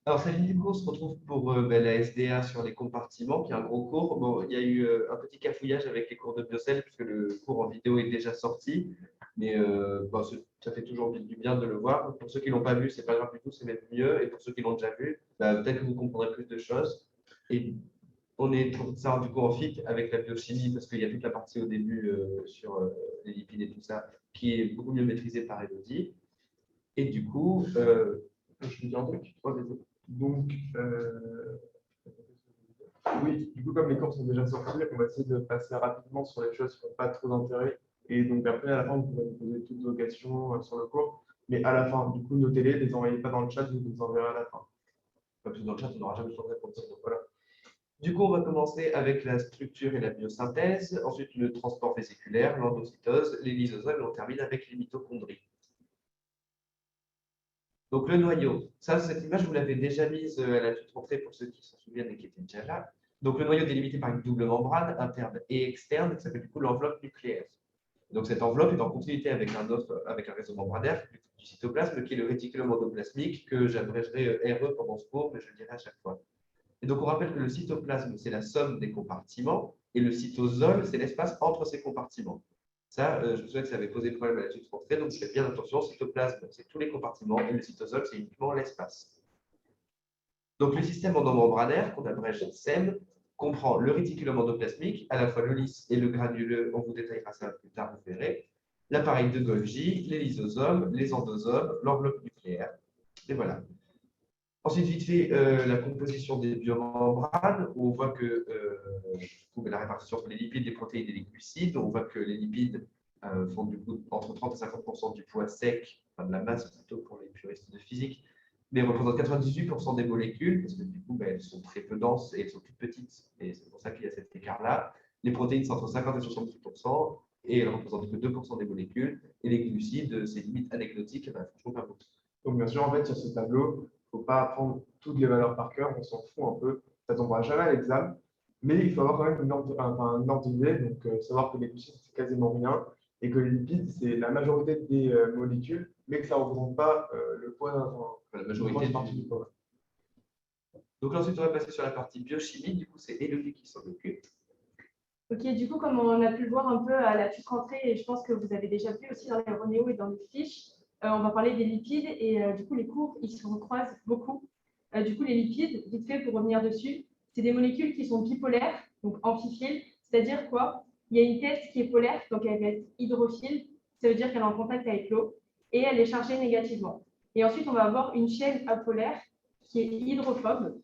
Alors, cette vidéo, on se retrouve pour la SDA sur les compartiments, qui est un gros cours. Bon, il y a eu un petit cafouillage avec les cours de Biocell, puisque le cours en vidéo est déjà sorti. Mais bon, ça fait toujours du bien de le voir. Pour ceux qui ne l'ont pas vu, c'est pas grave du tout, c'est même mieux. Et pour ceux qui l'ont déjà vu, bah, peut-être que vous comprendrez plus de choses. Et on est ça du coup en fit avec la biochimie, parce qu'il y a toute la partie au début sur les lipides et tout ça, qui est beaucoup mieux maîtrisée par Elodie. Et du coup, je vous dis un truc, vas-y. Donc, oui, du coup, comme les cours sont déjà sortis, on va essayer de passer rapidement sur les choses qui n'ont pas trop d'intérêt. Et donc, après, à la fin, vous pourrez me poser toutes vos questions sur le cours. Mais à la fin, du coup, notez-les, ne les envoyez pas dans le chat, je vous les enverrai à la fin. Parce que dans le chat, on n'aura jamais le temps de répondre. Donc, voilà. Du coup, on va commencer avec la structure et la biosynthèse, ensuite le transport vésiculaire, l'endocytose, les lysosomes, et on termine avec les mitochondries. Donc, le noyau. Ça, cette image, vous l'avez déjà mise à la toute rentrée pour ceux qui s'en souviennent et qui étaient déjà là. Donc, le noyau est délimité par une double membrane, interne et externe, qui s'appelle du coup l'enveloppe nucléaire. Donc, cette enveloppe est en continuité avec un réseau membranaire du cytoplasme, qui est le réticulum endoplasmique, que j'abrégerai RE pendant ce cours, mais je le dirai à chaque fois. Et donc, on rappelle que le cytoplasme, c'est la somme des compartiments, et le cytosol, c'est l'espace entre ces compartiments. Ça, je me souviens que ça avait posé problème à la suite rentrée, donc faites bien attention, le cytoplasme, c'est tous les compartiments, et le cytosol, c'est uniquement l'espace. Donc, le système endomembranaire, qu'on abrège SEM, comprend le réticulum endoplasmique, à la fois le lisse et le granuleux, on vous détaillera ça plus tard, vous verrez, l'appareil de Golgi, les lysosomes, les endosomes, l'enveloppe nucléaire. Et voilà. Ensuite, vite fait, la composition des biomembranes, où on voit que la répartition entre les lipides, les protéines et les glucides, on voit que les lipides font du coup entre 30 et 50% du poids sec, enfin de la masse plutôt pour les puristes de physique, mais représentent 98% des molécules, parce que du coup, elles sont très peu denses et elles sont toutes petites, et c'est pour ça qu'il y a cet écart-là. Les protéines sont entre 50 et 70%, et elles représentent que 2% des molécules, et les glucides, c'est limite anecdotique, franchement pas beaucoup. Donc, bien sûr, en fait, sur ce tableau, il ne faut pas apprendre toutes les valeurs par cœur, on s'en fout un peu. Ça ne tombera jamais à l'examen. Mais il faut avoir quand même une ordre d'idée. Donc, savoir que les glucides, c'est quasiment rien. Et que les lipides, c'est la majorité des molécules, mais que ça ne représente pas le poids, la majorité du poids. Donc ensuite, on va passer sur la partie biochimie. Du coup, c'est Élodie qui s'en occupe. Ok, du coup, comme on a pu le voir un peu à la toute rentrée, et je pense que vous avez déjà vu aussi dans les Ronéo et dans les fiches, on va parler des lipides et du coup, les cours, ils se recroisent beaucoup. Du coup, les lipides, vite fait pour revenir dessus, c'est des molécules qui sont bipolaires, donc amphiphiles, c'est-à-dire quoi? Il y a une tête qui est polaire, donc elle va être hydrophile, ça veut dire qu'elle est en contact avec l'eau, et elle est chargée négativement. Et ensuite, on va avoir une chaîne apolaire qui est hydrophobe,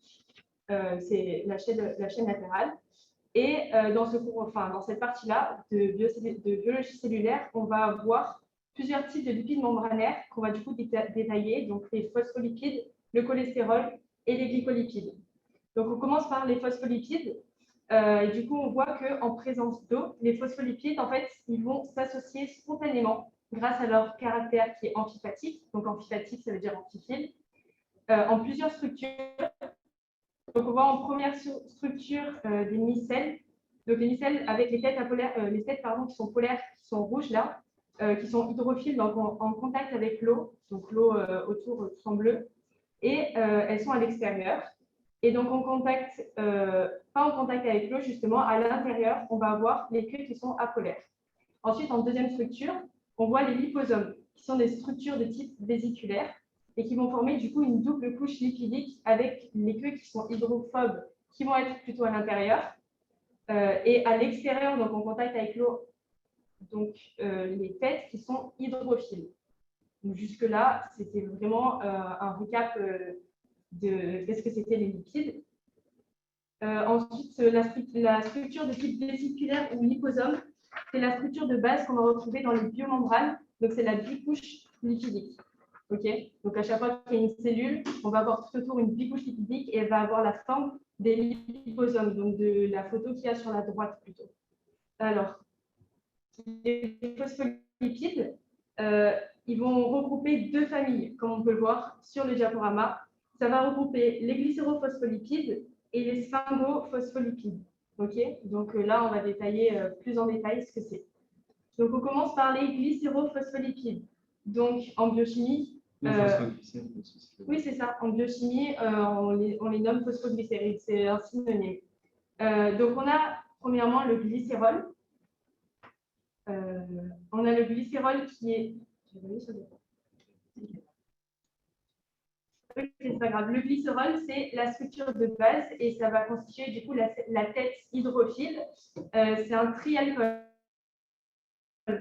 c'est la chaîne latérale. Et dans cette partie-là de biologie cellulaire, on va avoir plusieurs types de lipides membranaires qu'on va du coup détailler, donc les phospholipides, le cholestérol et les glycolipides. Donc on commence par les phospholipides. Et du coup, on voit qu'en présence d'eau, les phospholipides, en fait, ils vont s'associer spontanément grâce à leur caractère qui est amphipathique. Donc amphipathique, ça veut dire amphiphile, en plusieurs structures. Donc, on voit en première structure des micelles. Donc, les micelles avec les têtes qui sont polaires, qui sont rouges là, qui sont hydrophiles, donc en contact avec l'eau. Donc, l'eau autour sont bleues. Et elles sont à l'extérieur. Et donc, pas en contact avec l'eau, justement, à l'intérieur, on va avoir les queues qui sont apolaires. Ensuite, en deuxième structure, on voit les liposomes, qui sont des structures de type vésiculaire et qui vont former du coup une double couche lipidique avec les queues qui sont hydrophobes, qui vont être plutôt à l'intérieur, et à l'extérieur, donc en contact avec l'eau, donc les têtes qui sont hydrophiles. Donc jusque-là, c'était vraiment un récap de ce que c'était les lipides. Ensuite, la structure de type vésiculaire ou liposome, c'est la structure de base qu'on va retrouver dans les biomembranes. Donc, c'est la bicouche lipidique. Okay, donc, à chaque fois qu'il y a une cellule, on va avoir tout autour une bicouche lipidique et elle va avoir la forme des liposomes, donc de la photo qu'il y a sur la droite plutôt. Alors, les phospholipides, ils vont regrouper deux familles, comme on peut le voir sur le diaporama. Ça va regrouper les glycérophospholipides et les sphingophospholipides. Okay, donc là, on va détailler plus en détail ce que c'est. Donc, on commence par les glycérophospholipides. Donc, en biochimie, Oui, c'est ça. En biochimie, on les nomme phosphoglycérides. C'est un synonyme. Donc, on a premièrement le glycérol. On a le glycérol qui est. C'est pas grave. Le glycérol, c'est la structure de base et ça va constituer du coup la tête hydrophile. C'est un trialcool.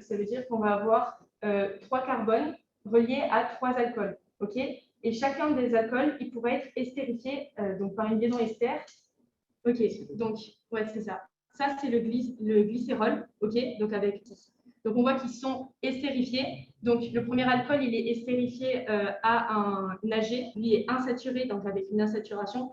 Ça veut dire qu'on va avoir 3 carbones reliés à 3 alcools. Ok. Et chacun des alcools, il pourrait être estérifié donc par une liaison ester. Ok, donc, ouais, c'est ça. Ça, c'est le glycérol. Ok, donc avec. Donc, on voit qu'ils sont estérifiés. Donc, le premier alcool, il est estérifié à un AG, lui est insaturé, donc avec une insaturation.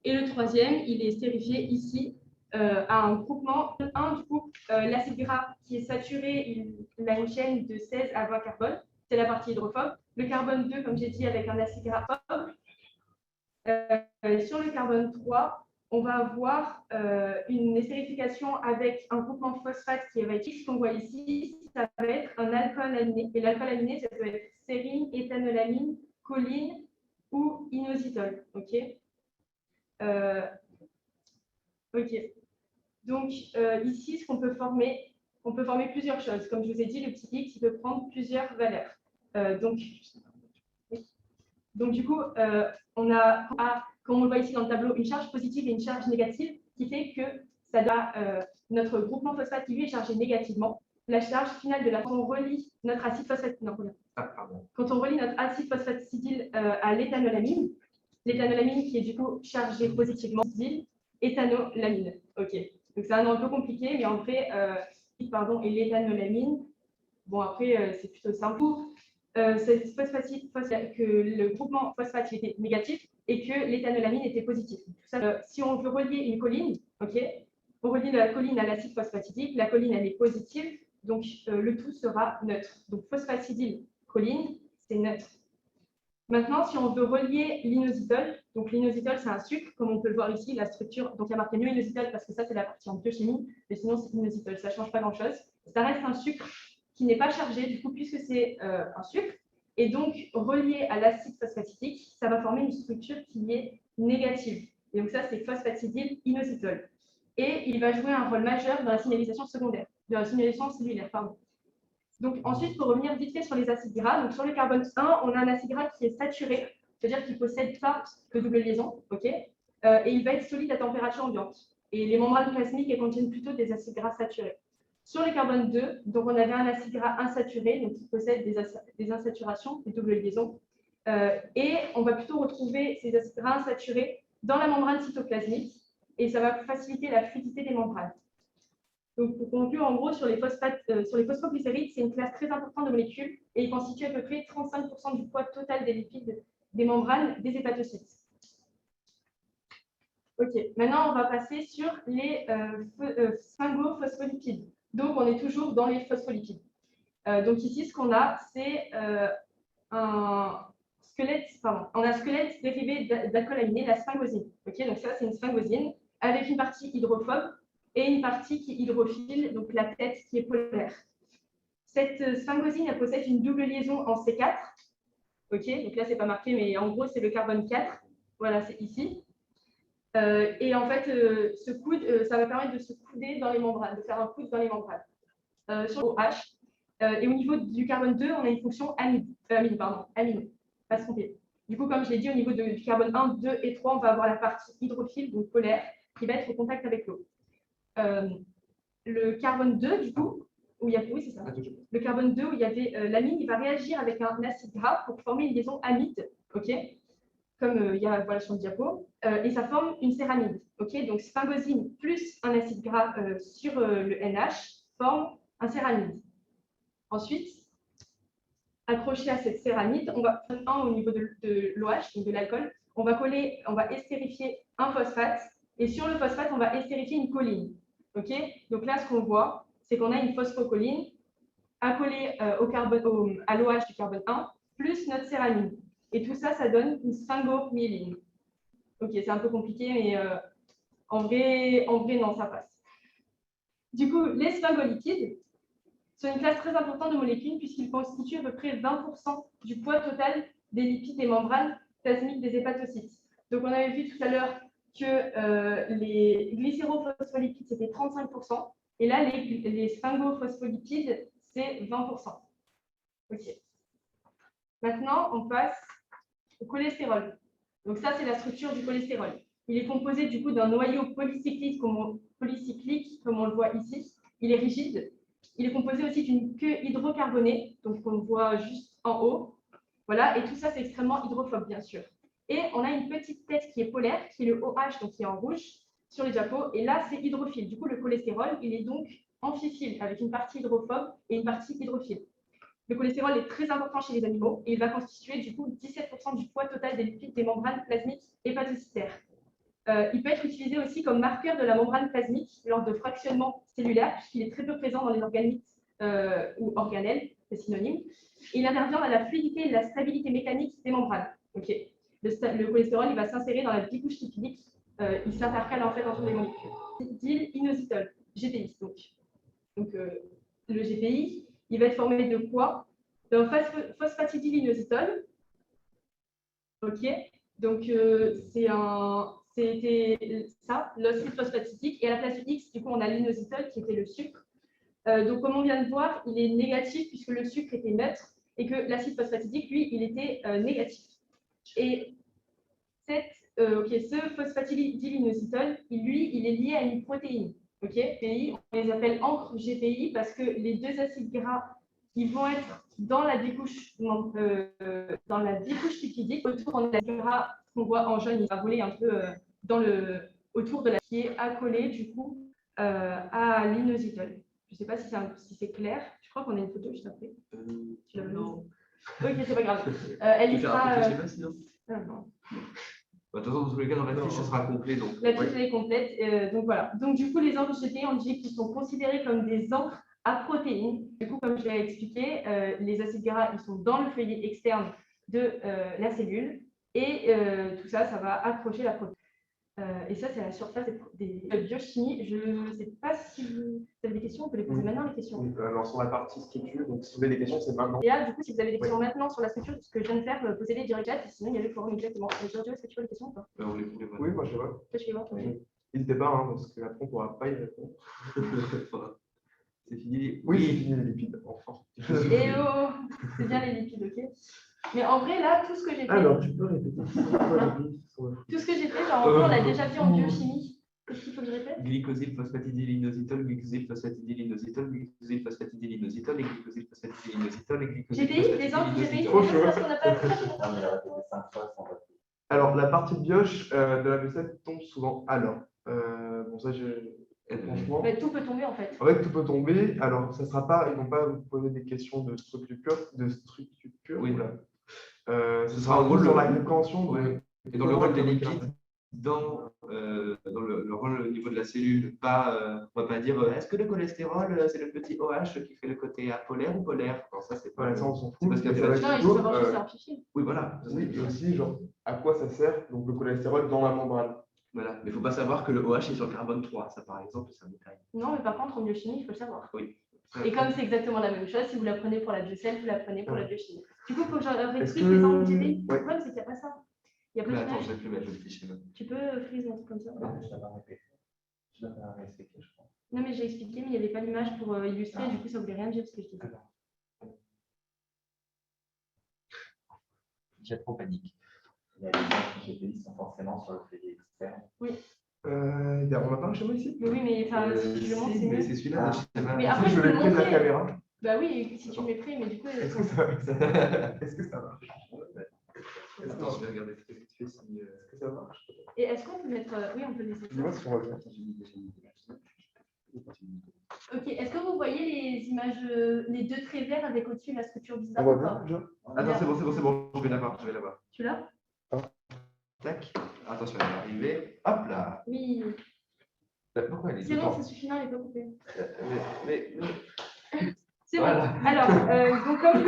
Et le troisième, il est estérifié ici à un groupement. Un, du coup, l'acide gras qui est saturé, il a une chaîne de 16 à 20 carbones. C'est la partie hydrophobe. Le carbone 2, comme j'ai dit, avec un acide gras phobe. Sur le carbone 3, on va avoir une estérification avec un groupement phosphate qui va être ce qu'on voit ici, ça va être un alcool aminé. Et l'alcool aminé, ça peut être sérine, éthanolamine, choline ou inositol. Ok. Ok. Donc ici, ce qu'on peut former, on peut former plusieurs choses. Comme je vous ai dit, le petit X, il peut prendre plusieurs valeurs. Donc du coup, on a, comme on le voit ici dans le tableau, une charge positive et une charge négative, qui fait que ça doit, notre groupement phosphate qui lui est chargé négativement. La charge finale de la quand on relie notre acide phosphate, non, quand on relie notre acide phosphatidyle à l'éthanolamine qui est du coup chargée positivement, dit éthanolamine. Ok. Donc c'est un nom un peu compliqué, mais en vrai, et l'éthanolamine. Bon après, c'est plutôt simple. C'est que le groupement phosphate était négatif et que l'éthanolamine était positif. Si on veut relier une choline, ok, on relie la choline à l'acide phosphatidique, la choline elle est positive, donc le tout sera neutre. Donc phosphatidyle, choline, c'est neutre. Maintenant, si on veut relier l'inositol, donc l'inositol c'est un sucre, comme on peut le voir ici, la structure, donc il y a marqué inositol parce que ça c'est la partie en biochimie, mais sinon c'est inositol, ça ne change pas grand-chose. Ça reste un sucre qui n'est pas chargé, du coup, puisque c'est un sucre. Et donc, relié à l'acide phosphatidique, ça va former une structure qui est négative. Et donc, ça, c'est phosphatidyle inositol. Et il va jouer un rôle majeur dans la signalisation secondaire, dans la signalisation cellulaire, pardon. Donc, ensuite, pour revenir vite fait sur les acides gras, donc sur le carbone 1, on a un acide gras qui est saturé, c'est-à-dire qu'il ne possède pas de double liaison, ok, et il va être solide à température ambiante. Et les membranes plasmiques, elles contiennent plutôt des acides gras saturés. Sur le carbone 2, donc on avait un acide gras insaturé, donc qui possède des insaturations, des doubles liaisons. Et on va plutôt retrouver ces acides gras insaturés dans la membrane cytoplasmique et ça va faciliter la fluidité des membranes. Donc pour conclure, en gros, sur les phosphoglycérides, c'est une classe très importante de molécules et il constitue à peu près 35% du poids total des lipides des membranes des hépatocytes. Ok, maintenant on va passer sur les sphingophospholipides. Donc, on est toujours dans les phospholipides. Donc, ici, ce qu'on a, c'est un squelette dérivé d'alcool aminé, la sphingosine. Okay, donc, ça, c'est une sphingosine avec une partie hydrophobe et une partie qui est hydrophile, donc la tête qui est polaire. Cette sphingosine, elle possède une double liaison en C4. Ok, donc là, c'est pas marqué, mais en gros, c'est le carbone 4. Voilà, c'est ici. Et en fait, ce coude, ça va permettre de se couder dans les membranes, de faire un coude dans les membranes. Sur OH. Et au niveau du carbone 2, on a une fonction amine. Pas se tromper. Du coup, comme je l'ai dit, au niveau du carbone 1, 2 et 3, on va avoir la partie hydrophile, donc polaire, qui va être au contact avec l'eau. Le carbone 2, du coup, où il y a, oui, c'est ça. Le carbone 2, où il y avait l'amine, il va réagir avec un acide gras pour former une liaison amide. Ok, comme il y a voilà, sur le diapo, et ça forme une céramide. Okay, donc sphingosine plus un acide gras sur le NH forme un céramide. Ensuite, accroché à cette céramide, on va faire un au niveau de l'OH, donc de l'alcool, on va estérifier un phosphate, et sur le phosphate, on va estérifier une choline. Okay, donc là, ce qu'on voit, c'est qu'on a une phosphocholine accolée à l'OH du carbone 1, plus notre céramide. Et tout ça, ça donne une sphingomyéline. Ok, c'est un peu compliqué, mais en vrai, non, ça passe. Du coup, les sphingolipides sont une classe très importante de molécules puisqu'ils constituent à peu près 20% du poids total des lipides des membranes plasmiques des hépatocytes. Donc, on avait vu tout à l'heure que les glycérophospholipides, c'était 35%, et là, les sphingophospholipides, c'est 20%. OK. Maintenant, on passe au cholestérol. Donc ça, c'est la structure du cholestérol. Il est composé du coup d'un noyau polycyclique, comme on le voit ici. Il est rigide. Il est composé aussi d'une queue hydrocarbonée, donc on le voit juste en haut. Voilà, et tout ça, c'est extrêmement hydrophobe, bien sûr. Et on a une petite tête qui est polaire, qui est le OH, donc qui est en rouge, sur les diapos. Et là, c'est hydrophile. Du coup, le cholestérol, il est donc amphiphile, avec une partie hydrophobe et une partie hydrophile. Le cholestérol est très important chez les animaux et il va constituer du coup 17% du poids total des lipides des membranes plasmiques hépatocytaires. Il peut être utilisé aussi comme marqueur de la membrane plasmique lors de fractionnement cellulaire, puisqu'il est très peu présent dans les organites ou organelles, c'est synonyme. Et il intervient dans la fluidité et la stabilité mécanique des membranes. Okay. Le cholestérol il va s'insérer dans la bicouche lipidique. Il s'intercale en fait entre les molécules. Dyl-inositol, GPI. Donc le GPI, il va être formé de quoi? D'un phosphatidylinositol. OK. Donc, c'était ça, l'acide phosphatidique. Et à la place du X, du coup, on a l'inositol qui était le sucre. Donc, comme on vient de voir, il est négatif puisque le sucre était neutre et que l'acide phosphatidique, lui, il était négatif. Et ce phosphatidylinositol, lui, il est lié à une protéine. OK, PI, on les appelle encre GPI parce que les deux acides gras, ils vont être dans la bicouche lipidique. Autour, on a l'acide gras qu'on voit en jaune, il va rouler un peu autour de la qui est accolé du coup à l'inositol. Je ne sais pas si c'est clair. Je crois qu'on a une photo juste après. Tu l'as Non. Ok, c'est pas grave. Elle y sera. Sinon. Ah, non. De toute façon, dans tous les cas, dans la fiche, ça sera complet. Donc, la fiche est complète. Donc voilà. Donc du coup, les encres GPI, on dit qu'ils sont considérés comme des encres à protéines. Du coup, comme je l'ai expliqué, les acides gras, ils sont dans le feuillet externe de la cellule. Et tout ça, ça va accrocher la protéine. Et ça, c'est la surface des biochimie. Je ne sais pas si vous avez des questions, on peut les poser maintenant, les questions. Oui, alors sur la partie structure, donc si vous avez des questions, c'est maintenant. Et là, du coup, si vous avez des questions maintenant sur la structure, ce que je viens de faire, posez-les direct chat, sinon il y a le forum exactement. Giorgio, est-ce que tu vois les questions ou pas? on les voulait Oui, moi je vois. Toi, tu les vois? N'hésitez pas, hein, parce que après, on ne pourra pas y répondre. C'est fini. Oui, c'est fini les lipides, enfin. Et oh, c'est bien les lipides, ok? Mais en vrai, là, tout ce que j'ai fait. Alors, tu peux répéter. Tout ce que j'ai fait, genre, on l'a déjà vu en biochimie. Qu'est-ce qu'il faut que je répète? Glycosyl phosphatidylinositol, glycosyl phosphatidylinositol, glycosyl phosphatidylinositol et glycosyl phosphatidylinositol et glycosyl GPI, les encres GPI, Trop c'est chaud. parce qu'on n'a pas. Non, mais répété 5 fois sans répéter. Alors, la partie bioche de la vaisselle tombe souvent alors. Bon, ça, franchement. Mais tout peut tomber en fait. En fait, tout peut tomber. Alors, ça sera pas, ils ne vont pas vous poser des questions de structure. Oui. Voilà. Ce sera en gros sur le- la compréhension. Et dans le rôle des lipides, dans le rôle au niveau de la cellule, on ne va pas dire est-ce que le cholestérol, c'est le petit OH qui fait le côté apolaire ou polaire? Non, ça, c'est pas. Voilà, ça, on s'en C'est fout. parce qu'il y a Mais des ça va Non, être il faut plutôt, savoir juste simplifier. Oui, voilà. oui, et aussi, genre, à quoi ça sert, donc le cholestérol dans la membrane. Voilà. Mais il ne faut pas savoir que le OH est sur le carbone 3. Ça, par exemple, c'est un détail. Non, mais par contre, en biochimie, il faut le savoir. Oui. Et comme c'est exactement la même chose, si vous l'apprenez pour la biocelle, vous l'apprenez pour la biochimie. Du coup, il faut que j'en Est-ce explique que- les angles GPI. Ouais. Le problème, c'est qu'il n'y a pas ça. Il n'y a pas Mais de attends, image. je vais plus mettre le fichier. Là. Tu peux freeze un truc comme ça. Non, je l'avais répété. Je l'avais réexpliqué, je crois. Non, mais j'ai expliqué, mais il n'y avait pas d'image pour illustrer. Du coup, ça ne voulait rien dire ce que je disais. J'ai trop panique. Il y a des gens qui GPI sont forcément sur le feuillet externe. Il y a un matin chez moi ici. Mais oui, mais enfin, si je le montre, c'est mais mieux. c'est celui-là. le schéma. Mais après, Si je je peux l'ai le pris de la montrer. caméra. Bah oui, si tu me l'as pris, mais du coup. Est-ce que ça marche? Est-ce que ça marche? Attends, je vais regarder très vite fait si. Est-ce que ça marche? Et est-ce qu'on peut mettre. Oui, on peut laisser Dis-moi ça. si on revient. Ok, est-ce que vous voyez les images, les deux traits verts avec au-dessus la structure bizarre On ou pas? revient, déjà? Attends, c'est bon. Je vais l'avoir. Tu l'as? Tac. Attention, elle va arriver. Hop là. Oui. Pourquoi elle est C'est bon, dedans ça suffit, non, elle n'est pas coupée. Mais- C'est bon. Voilà. Alors, donc comme je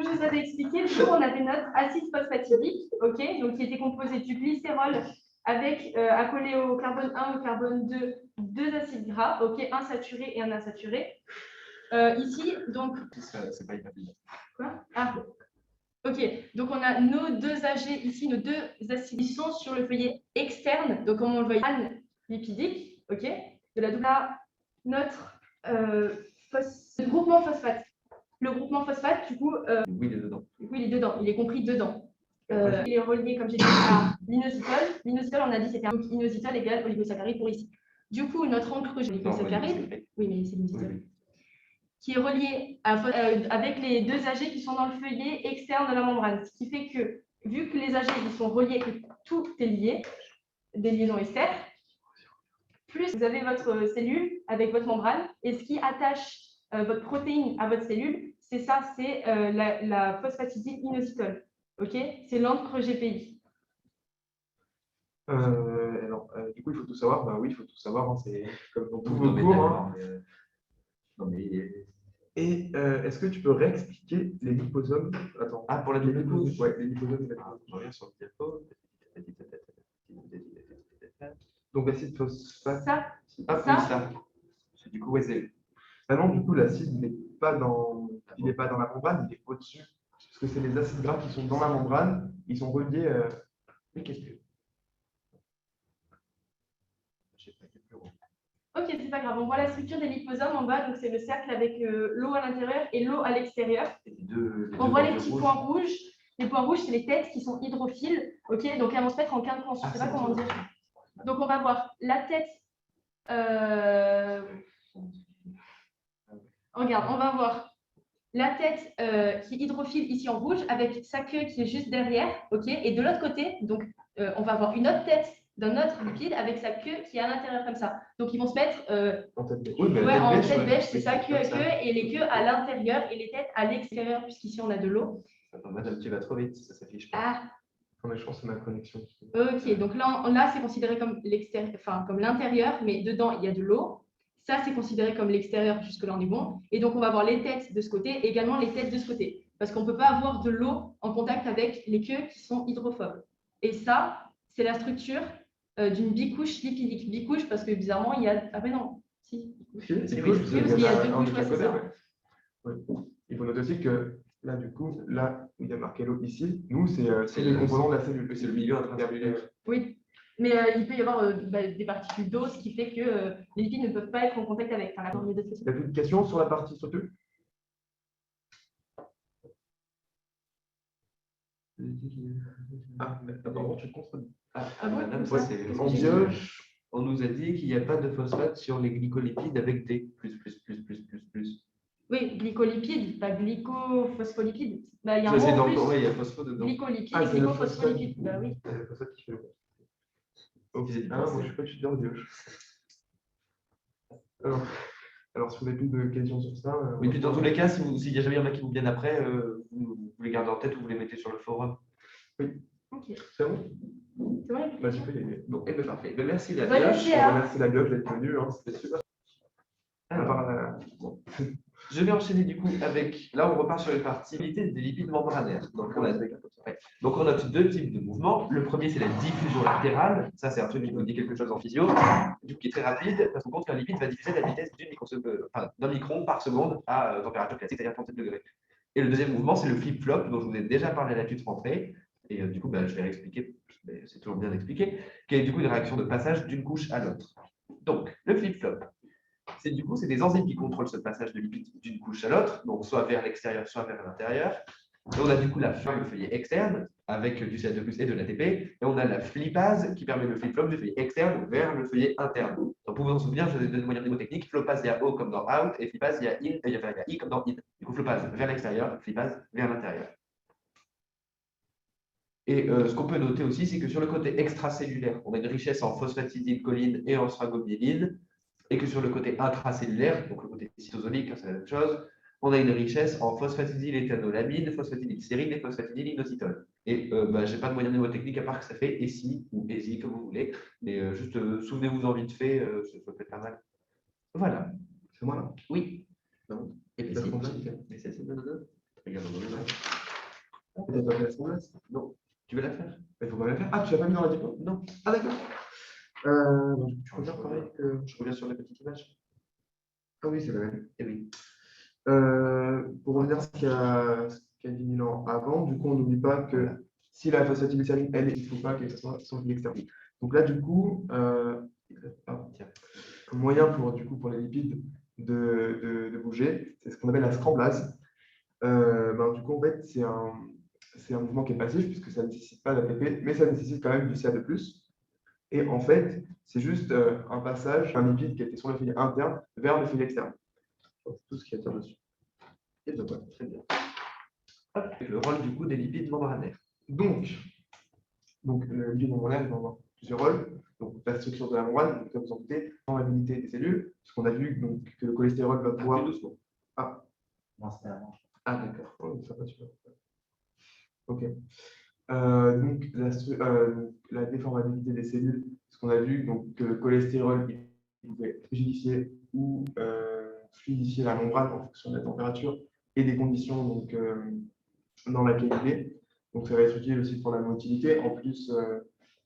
vous avais expliqué, du coup, on avait notre acide phosphatidique, ok, donc qui était composé du glycérol avec accolé au carbone 1, au carbone 2, deux acides gras, ok, un saturé et un insaturé. Ici, donc, C'est pas hyper bien. quoi? Ah, ok. Donc, on a nos deux AG ici, nos deux acides qui sont sur le feuillet externe. Donc, comme on le voit, lipidique, ok, de la double A, notre groupement phosphate. Le groupement phosphate, du coup, Oui, il est dedans. il est dedans, il est compris dedans. Il est relié, comme j'ai dit, à l'inositol. L'inositol, on a dit, c'était un inositol égale oligosaccharide pour ici. Du coup, notre encre oligosaccharide, oui, mais c'est l'inositol, qui est relié avec les deux AG qui sont dans le feuillet externe de la membrane. Ce qui fait que, vu que les AG ils sont reliés, que tout est lié, des liaisons ester, plus vous avez votre cellule avec votre membrane, et ce qui attache votre protéine à votre cellule, c'est ça, c'est la phosphatidyle inositol. Ok, c'est l'encre GPI. Du coup, il faut tout savoir. Bah oui, il faut tout savoir. Hein, c'est comme dans tous Non, vos mais cours. d'accord, Hein. Non, mais Et est-ce que tu peux réexpliquer les liposomes? Attends. Ah, pour la double couche. Ouais, les liposomes. Je reviens sur le diapo. Donc, acide phosphate. Ça, Ah, oui, ça. Du coup, ouais, c'est. Ah non, du coup, l'acide, il n'est pas dans la membrane, il est au-dessus. Parce que c'est les acides gras qui sont dans la membrane, ils sont reliés. Mais qu'est-ce que. Je sais pas, c'est plus gros. ok, c'est pas grave. On voit la structure des liposomes en bas, donc c'est le cercle avec l'eau à l'intérieur et l'eau à l'extérieur. On voit les petits points rouges. Les points rouges, c'est les têtes qui sont hydrophiles. Ok, donc elles vont se mettre en quinconce. Je ne sais pas comment dire. Donc on va voir la tête. Regarde, on va voir la tête qui est hydrophile ici en rouge avec sa queue qui est juste derrière. Ok, et de l'autre côté, donc on va voir une autre tête d'un autre lipide avec sa queue qui est à l'intérieur comme ça. Donc ils vont se mettre En tête bêche. en tête bêche, c'est ça, queue à queue, et les queues à l'intérieur et les têtes à l'extérieur, puisqu'ici on a de l'eau. Attends, madame, tu vas trop vite, ça s'affiche pas. Ah, Non, mais je pense que c'est ma connexion. ok, donc là c'est considéré comme l'extérieur, enfin comme l'intérieur, mais dedans il y a de l'eau. Ça c'est considéré comme l'extérieur, jusque-là on est bon. Et donc on va voir les têtes de ce côté, et également les têtes de ce côté. Parce qu'on ne peut pas avoir de l'eau en contact avec les queues qui sont hydrophobes. Et ça, c'est la structure d'une bicouche lipidique. Bicouche parce que bizarrement il y a. Ah ben non, si. Si, parce qu'il y a deux couches, ouais, c'est ça. Oui. Il faut noter aussi que là, du coup, là où il y a marqué l'eau ici, nous, c'est les le- composants de la cellule. C'est le milieu intracellulaire. Oui, mais il peut y avoir des particules d'eau, ce qui fait que les lipides ne peuvent pas être en contact avec. Enfin, la formule de Il y a plus de questions sur la partie structure? Ah, mais apparemment, tu te contredis. Ah bon, madame, comme ça, c'est qu'est-ce que En j'ai dit bioche, On nous a dit qu'il n'y a pas de phosphate sur les glycolipides avec D. Oui, glycolipides, pas glycophospholipides. Bah, il y a un C'est mot en dans le plus. il y a phosphate dedans. Glycolipides Ah, et c'est le glycophospholipides. Bah oui. c'est le phosphate qui fait le. Ok. Ils étaient Ah, moi, pensés. je suis pas étudiant en bioche. Alors, si vous avez plus de questions sur ça. Oui, puis dans tous les cas, s'il n'y a jamais y en a qui vous viennent après, vous les gardez en tête ou vous les mettez sur le forum. Ok. C'est bon? C'est bon, Bah, j'ai fait les. Bon, et bien parfait. Ben, merci la Bonne bioche. idée, hein. Merci la bioche d'être venue, hein, c'était super. Alors, je vais enchaîner du coup avec. Là, on repart sur les parties des lipides membranaires. Donc, on a deux types de mouvements. Le premier, c'est la diffusion latérale. Ça, c'est un truc qui nous dit quelque chose en physio, du coup, qui est très rapide, parce qu'on compte qu'un lipide va diffuser à la vitesse d'un micron par seconde à température classique, c'est-à-dire 37 degrés. Et le deuxième mouvement, c'est le flip-flop, dont je vous ai déjà parlé à la tutre rentrée. Et du coup, je vais réexpliquer, mais c'est toujours bien expliqué, qui est du coup une réaction de passage d'une couche à l'autre. Donc, le flip-flop. C'est des enzymes qui contrôlent ce passage de lipides d'une couche à l'autre, donc soit vers l'extérieur, soit vers l'intérieur. Et on a du coup le feuillet externe avec du CH2+ et de l'ATP, et on a la flippase qui permet le flip-flop du feuillet externe vers le feuillet interne. Donc pour vous en souvenir, je vais donner de manière mnémotechnique, floppase, il y a O comme dans out, et flippase, il y a il y a I comme dans in. Du coup, floppase vers l'extérieur, flippase vers l'intérieur. Et ce qu'on peut noter aussi, c'est que sur le côté extracellulaire, on a une richesse en phosphatidylcholine et en sphingomyéline, et que sur le côté intracellulaire, donc le côté cytosolique, c'est la même chose, on a une richesse en phosphatidyléthanolamine, phosphatidylsérine et phosphatidylinositol. Et je n'ai pas de moyen mnémotechnique à part que ça fait ESI ou ESI, comme vous voulez, mais juste souvenez-vous-en vite fait, ça peut être pas mal. Voilà. C'est moi là? Oui. Non. Et puis La si, frontaine. regarde, Et t'as pas fait la semblance? non. Tu veux la faire? Il faut pas la faire. Ah, tu l'as pas mis dans la dipo? Non. Ah, d'accord. Tu peux faire pareil que. Je reviens sur la petite image. Ah oui, c'est la même. Eh oui. Pour revenir à ce qu'a dit Milan avant, du coup, on n'oublie pas que si la phosphatidyliserine, elle, il ne faut pas qu'elle soit sans fil externe. Donc là, du coup, un moyen pour les lipides de bouger, c'est ce qu'on appelle la scramblase. Du coup, en fait, c'est un mouvement qui est passif puisque ça ne nécessite pas d'ATP, mais ça nécessite quand même du CA2+. Et en fait, c'est juste un passage d'un lipide qui était sur le fil interne vers le fil externe. Tout ce qui est dessus. Et donc, voilà, très bien. Le rôle du coup des lipides membranaires. Donc le lipide membranaire, il va avoir plusieurs rôles. Donc, la structure de la membrane, donc, comme vous en doutez, la mobilité des cellules, parce qu'on a vu donc, que le cholestérol va pouvoir. Doucement. Non, c'était avant. D'accord. Oh, ça va super. Ok. La déformabilité des cellules, ce qu'on a vu, donc, que le cholestérol il pouvait rigidifier ou fluidifier la membrane en fonction de la température et des conditions donc, dans laquelle il est. Donc, ça va être utile aussi pour la motilité, en plus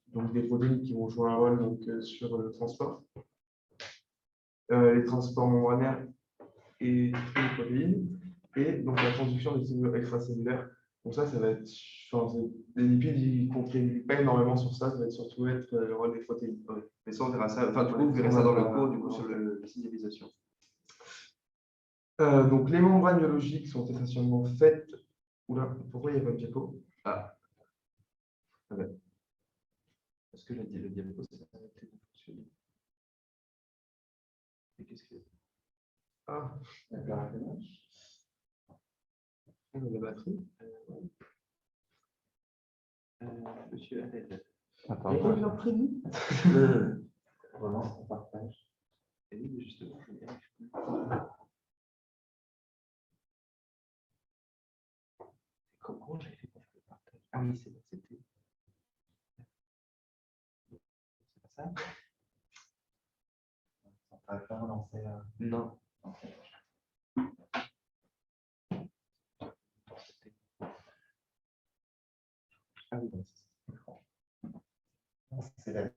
donc, des protéines qui vont jouer un rôle donc, sur le transport. Les transports membranaires et les protéines, et donc la transduction des cellules extracellulaires. Donc ça va être, les lipides, ils ne contribuent pas énormément sur ça, ça va surtout être le rôle des protéines. Ouais. Mais ça, on verra ça. Enfin, du coup, vous verrez ça dans le cours, du coup, sur la signalisation. Donc les membranes biologiques sont essentiellement faites. Oula, pourquoi il n'y a pas de diapo? Ah ben. Parce que le diapo s'est arrêté de fonctionner. Et qu'est-ce que. Ah, D'accord. on a la batterie. Monsieur Ahmed. Attends, On l'a prévu. relance ton partage. Et oui, mais justement, je n'y arrive plus. Comment j'avais fait pour faire le partage? Ah oui, c'est bon, c'était. C'est pas ça? On va pas relancer. Non. Ah oui, non, C'est la.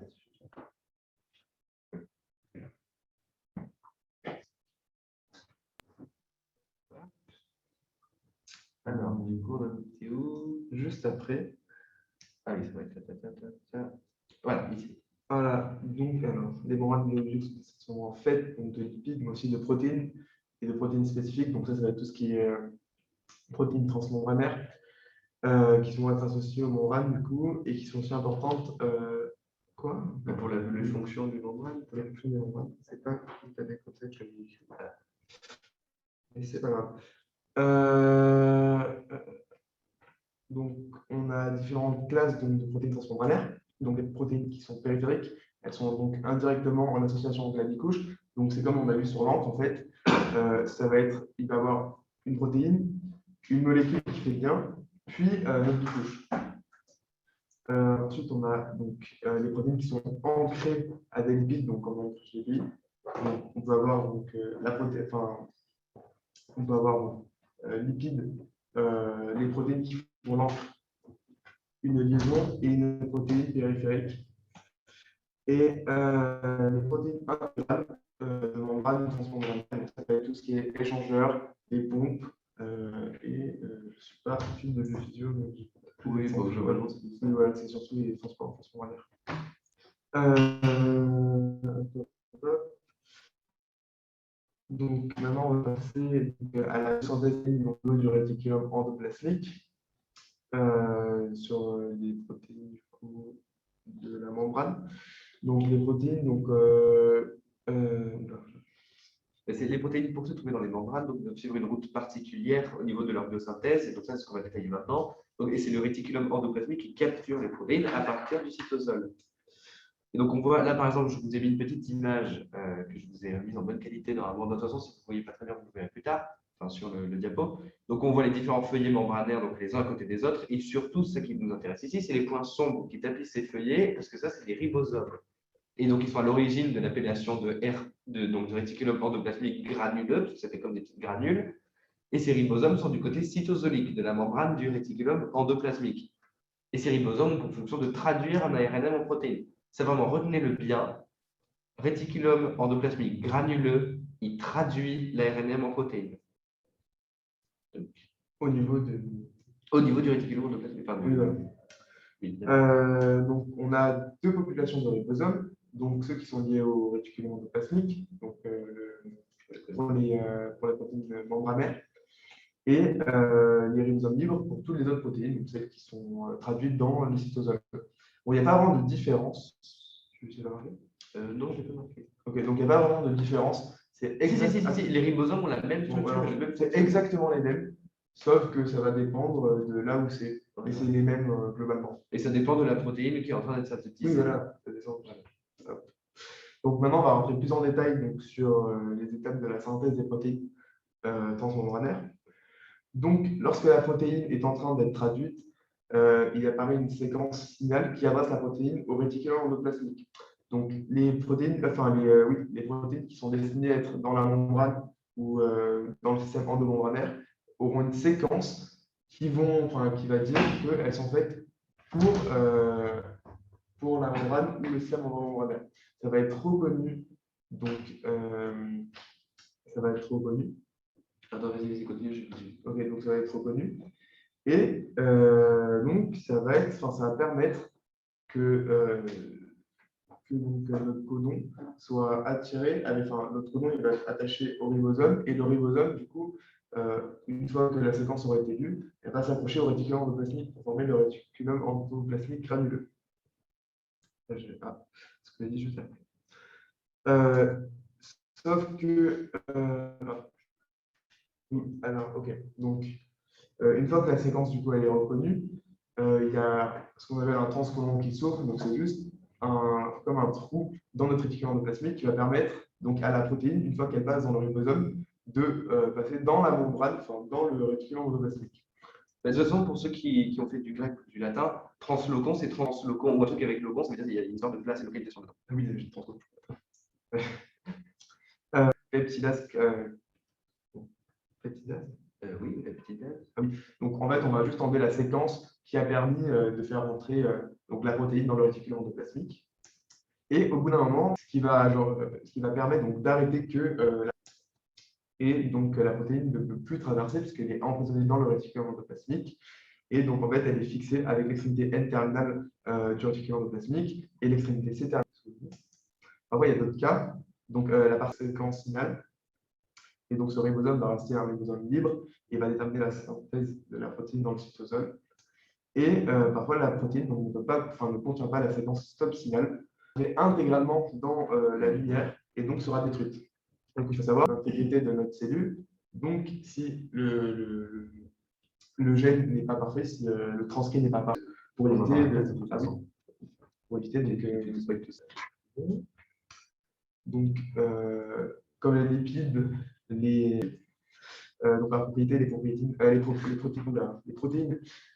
alors, du coup, on a été où? Juste après. Ah oui, c'est vrai. Voilà, ici. Voilà, donc alors, les membranes biologiques sont en fait donc, de lipides, mais aussi de protéines et de protéines spécifiques. Donc ça va être tout ce qui est protéines transmembranaires qui vont être associées aux membranes du coup et qui sont aussi importantes. Quoi? Pour les fonctions du membrane. Pour les fonctions des membranes. C'est pas tout à fait comme ça que je dis. Voilà. Mais c'est pas grave. Donc, on a différentes classes de protéines transmembranaires. Donc, les protéines qui sont périphériques, elles sont donc indirectement en association avec la bicouche. Donc, c'est comme on a vu sur l'encre, en fait. Ça va être, il va y avoir une protéine, une molécule qui fait bien, puis notre bicouche. Ensuite, on a donc les protéines qui sont ancrées à des lipides, donc comme on l'ai dit. Donc, on peut avoir donc, la protéine, enfin, on peut avoir lipides, les protéines qui font l'encre, une liaison et une protéine périphérique. Et les protéines intégrales de membrane transmembranaire, ça peut être tout ce qui est échangeur, les pompes, et je ne suis pas fil de biophysio, mais Oui, bon, globalement, c'est tout ça. voilà, c'est surtout les transports transmembranaires. Donc maintenant, on va passer à la synthèse du réticulum endoplasmique sur les protéines du coup, de la membrane. Donc les protéines, donc C'est les protéines pour se trouver dans les membranes, donc doivent suivre une route particulière au niveau de leur biosynthèse, et donc ça, c'est ce qu'on va détailler maintenant. Donc, et c'est le réticulum endoplasmique qui capture les protéines à partir du cytosol. Et donc, on voit là, par exemple, je vous ai mis une petite image que je vous ai mise en bonne qualité. Normalement, de toute façon, si vous ne voyez pas très bien, vous le verrez plus tard, enfin, sur le diapo. Donc, on voit les différents feuillets membranaires, donc les uns à côté des autres. Et surtout, ce qui nous intéresse ici, c'est les points sombres qui tapissent ces feuillets, parce que ça, c'est des ribosomes. Et donc, ils sont à l'origine de l'appellation donc, de réticulum endoplasmique granuleux, parce que ça fait comme des petites granules. Et ces ribosomes sont du côté cytosolique de la membrane du réticulum endoplasmique. Et ces ribosomes ont pour fonction de traduire un ARNM en protéines. C'est vraiment, retenez-le bien, réticulum endoplasmique granuleux, il traduit l'ARNM en protéines. au niveau de... Au niveau du réticulum endoplasmique. Pardon. Oui, voilà. Oui. Donc, on a deux populations de ribosomes, donc ceux qui sont liés au réticulum endoplasmique, donc pour les protéines membranaires, et les ribosomes libres pour toutes les autres protéines, donc celles qui sont traduites dans le cytosol. Bon, il n'y a pas vraiment de différence. Je vais essayer de remarquer. Non, je ne l'ai pas marqué. Ok, donc il n'y a pas vraiment de différence. C'est Si, les ribosomes ont la même structure. c'est exactement les mêmes, sauf que ça va dépendre de là où c'est. Mais c'est les mêmes globalement. Et ça dépend de la protéine qui est en train d'être synthétisée. Oui, voilà, ça descend. Voilà. Donc maintenant, on va rentrer plus en détail donc, sur les étapes de la synthèse des protéines transmembranaires. Donc, lorsque la protéine est en train d'être traduite, il apparaît une séquence signal qui adresse la protéine au réticulum endoplasmique. Donc, les protéines, les protéines qui sont destinées à être dans la membrane ou dans le système endomembranaire auront une séquence qui va dire qu'elles sont faites pour la membrane ou le système endomembranaire. Ça va être reconnu. Donc, ça va être reconnu. Attends, vas-y, continue. Ok, donc ça va être reconnu. Et donc, ça va permettre que notre codon soit attiré, notre codon il va être attaché au ribosome, et le ribosome, du coup, une fois que la séquence aura été lue, elle va s'accrocher au réticulum endoplasmique pour former le réticulum endoplasmique granuleux. Ce que j'ai dit juste après. Sauf que... alors, ok. Donc, une fois que la séquence, du coup, elle est reconnue, il y a ce qu'on appelle un transcodon qui s'ouvre. Donc, c'est juste comme un trou dans notre réticulum endoplasmique qui va permettre donc, à la protéine, une fois qu'elle passe dans le ribosome, de passer dans la membrane, enfin, dans le réticulum endoplasmique. De toute façon, pour ceux qui ont fait du grec ou du latin, translocon, c'est translocon ou un truc avec locon, ça veut dire qu'il y a une sorte de place et localisation dedans. Ah oui, j'ai translocon. Peptidase. Peptidase. Oui, peptidase. Ah oui. Donc en fait, on va juste enlever la séquence qui a permis de faire rentrer donc, la protéine dans le réticulum endoplasmique. Et au bout d'un moment, ce qui va permettre d'arrêter que et donc la protéine ne peut plus traverser puisqu'elle est emprisonnée dans le réticulum endoplasmique. Et donc en fait, elle est fixée avec l'extrémité N-terminale du réticulum endoplasmique et l'extrémité C-terminale. Après, il y a d'autres cas. Donc la partie séquence finale. Et donc ce ribosome va rester un ribosome libre et va déterminer la synthèse de la protéine dans le cytosol. Et parfois, la protéine ne contient pas la séquence stop signal, mais intégralement dans la lumière et donc sera détruite. Donc il faut savoir l'intégrité de notre cellule. Donc si le gène n'est pas parfait, si le transcrit n'est pas parfait, pour éviter donc comme les lipides, donc la propriété, les protéines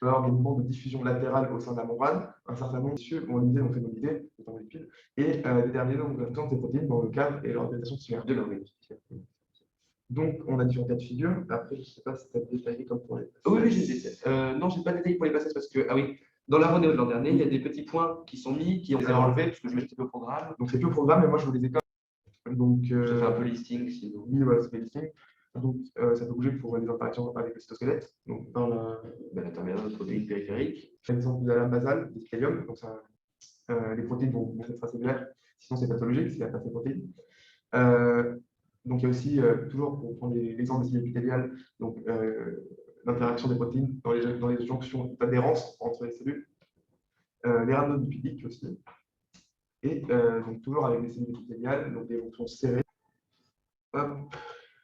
peuvent avoir des mouvements de diffusion latérale au sein de la membrane. Un certain nombre d'issues ont l'idée d'en phénolité, notamment les lipides, et déterminer donc la présence des protéines dans le cadre et l'organisation cellulaire de l'organisme. Donc, on a différents cas de figure. Après, je ne sais pas si tu as détaillé comme pour les passages. Oui, non, je n'ai pas détaillé pour les passages parce que, dans la Renéo de l'an dernier, il y a des petits points qui sont mis, qui ont été enlevés parce que je mettais au programme. Donc, c'est plus au programme, mais moi, je vous les ai quand même. Donc, ça fait un peu listing, sinon. Oui, voilà, c'est listing. Donc, ça peut bouger pour les interactions avec le cytosquelette. Donc, dans l'intermédiaire de protéines périphériques. Par exemple, de la basale, des scalium. Donc, ça, les protéines vont être extracellulaires. Sinon, c'est pathologique s'il n'y a pas ces protéines. Donc, il y a aussi, toujours pour prendre l'exemple des cellules épithéliales, donc l'interaction des protéines dans les jonctions d'adhérence entre les cellules. Les rhamnolipidiques aussi. Et donc, toujours avec les cellules épithéliales, donc des jonctions serrées. Hop.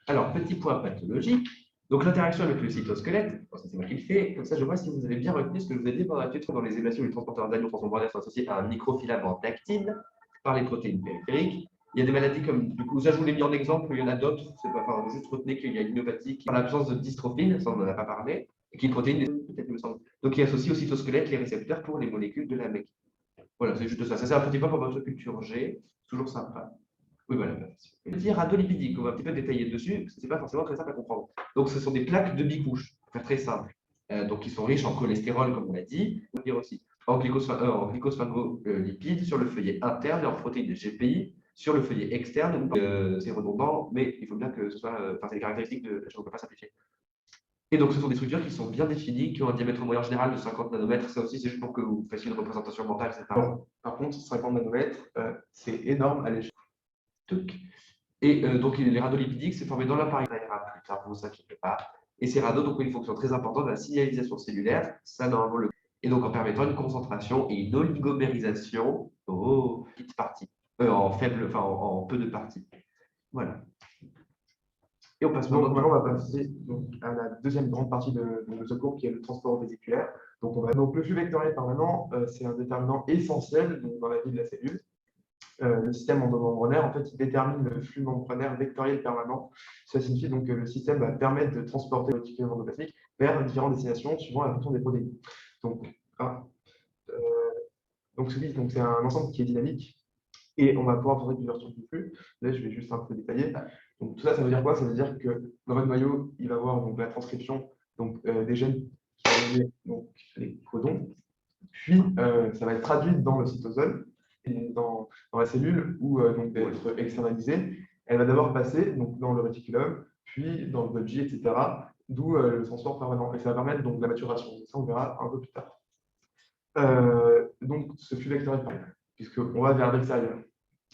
Alors, petit point pathologique. Donc, l'interaction avec le cytosquelette, ça c'est moi qui le fais. Comme ça, je vois si vous avez bien retenu ce que je vous ai dit pendant la dans les émulations, les transporteurs d'anions transmembranaires sont associés à un microfilament d'actine par les protéines périphériques. Il y a des maladies comme, du coup, ça je vous l'ai mis en exemple, il y en a d'autres. C'est pas, enfin, juste retenez qu'il y a une myopathie qui, par l'absence de dystrophine, ça on n'en a pas parlé, et qui est une protéine, peut-être, il me semble. Donc, il associe au cytosquelette les récepteurs pour les molécules de la MEC. Voilà, c'est juste ça. Ça, c'est un petit point pour votre culture G. Toujours sympa. Oui, voilà. Petit radiolipidique, on va un petit peu détailler dessus, parce que ce n'est pas forcément très simple à comprendre. Donc, ce sont des plaques de bicouche, pour faire très simple. Donc, qui sont riches en cholestérol, comme on l'a dit, on peut dire aussi en glycosphingolipides sur le feuillet interne et en protéines GPI sur le feuillet externe. C'est redondant, mais il faut bien que ce soit. Enfin, c'est les caractéristiques de. Je ne peux pas simplifier. Et donc, ce sont des structures qui sont bien définies, qui ont un diamètre moyen général de 50 nanomètres. Ça aussi, c'est juste pour que vous fassiez une représentation mentale, c'est pas Par contre, 50 nanomètres, c'est énorme à l'échelle. truc. Et donc, les radiolipidiques, c'est formé dans l'appareil plus tard, ne vous inquiétez pas. Et ces radios donc, ont une fonction très importante de la signalisation cellulaire. Ça, normalement, et donc en permettant une concentration et une oligomérisation aux petites parties, en faible, enfin en peu de parties. Voilà. Et on passe Donc, maintenant, on va passer donc, à la deuxième grande partie de nos cours, qui est le transport vésiculaire. Donc, le flux vectoriel permanent, c'est un déterminant essentiel donc, dans la vie de la cellule. Le système endomembranaire, en fait, il détermine le flux membranaire vectoriel permanent. Ça signifie donc que le système va permettre de transporter le réticulum endoplasmique vers différentes destinations suivant la fonction des protéines. Donc, c'est un ensemble qui est dynamique et on va pouvoir faire plusieurs types de flux. Là, je vais juste un peu détailler. Donc, tout ça, ça veut dire quoi? Ça veut dire que dans votre noyau, il va y avoir donc, la transcription donc, des gènes qui vont donner donc, les codons. Puis, ça va être traduit dans le cytosol, et dans la cellule, où donc, d'être externalisée. Elle va d'abord passer donc, dans le réticulum, puis dans le Golgi, etc. D'où le transport permanent. Et ça va permettre donc, la maturation. Ça, on verra un peu plus tard. Donc, ce flux vectoriel, puisqu'on va vers l'extérieur.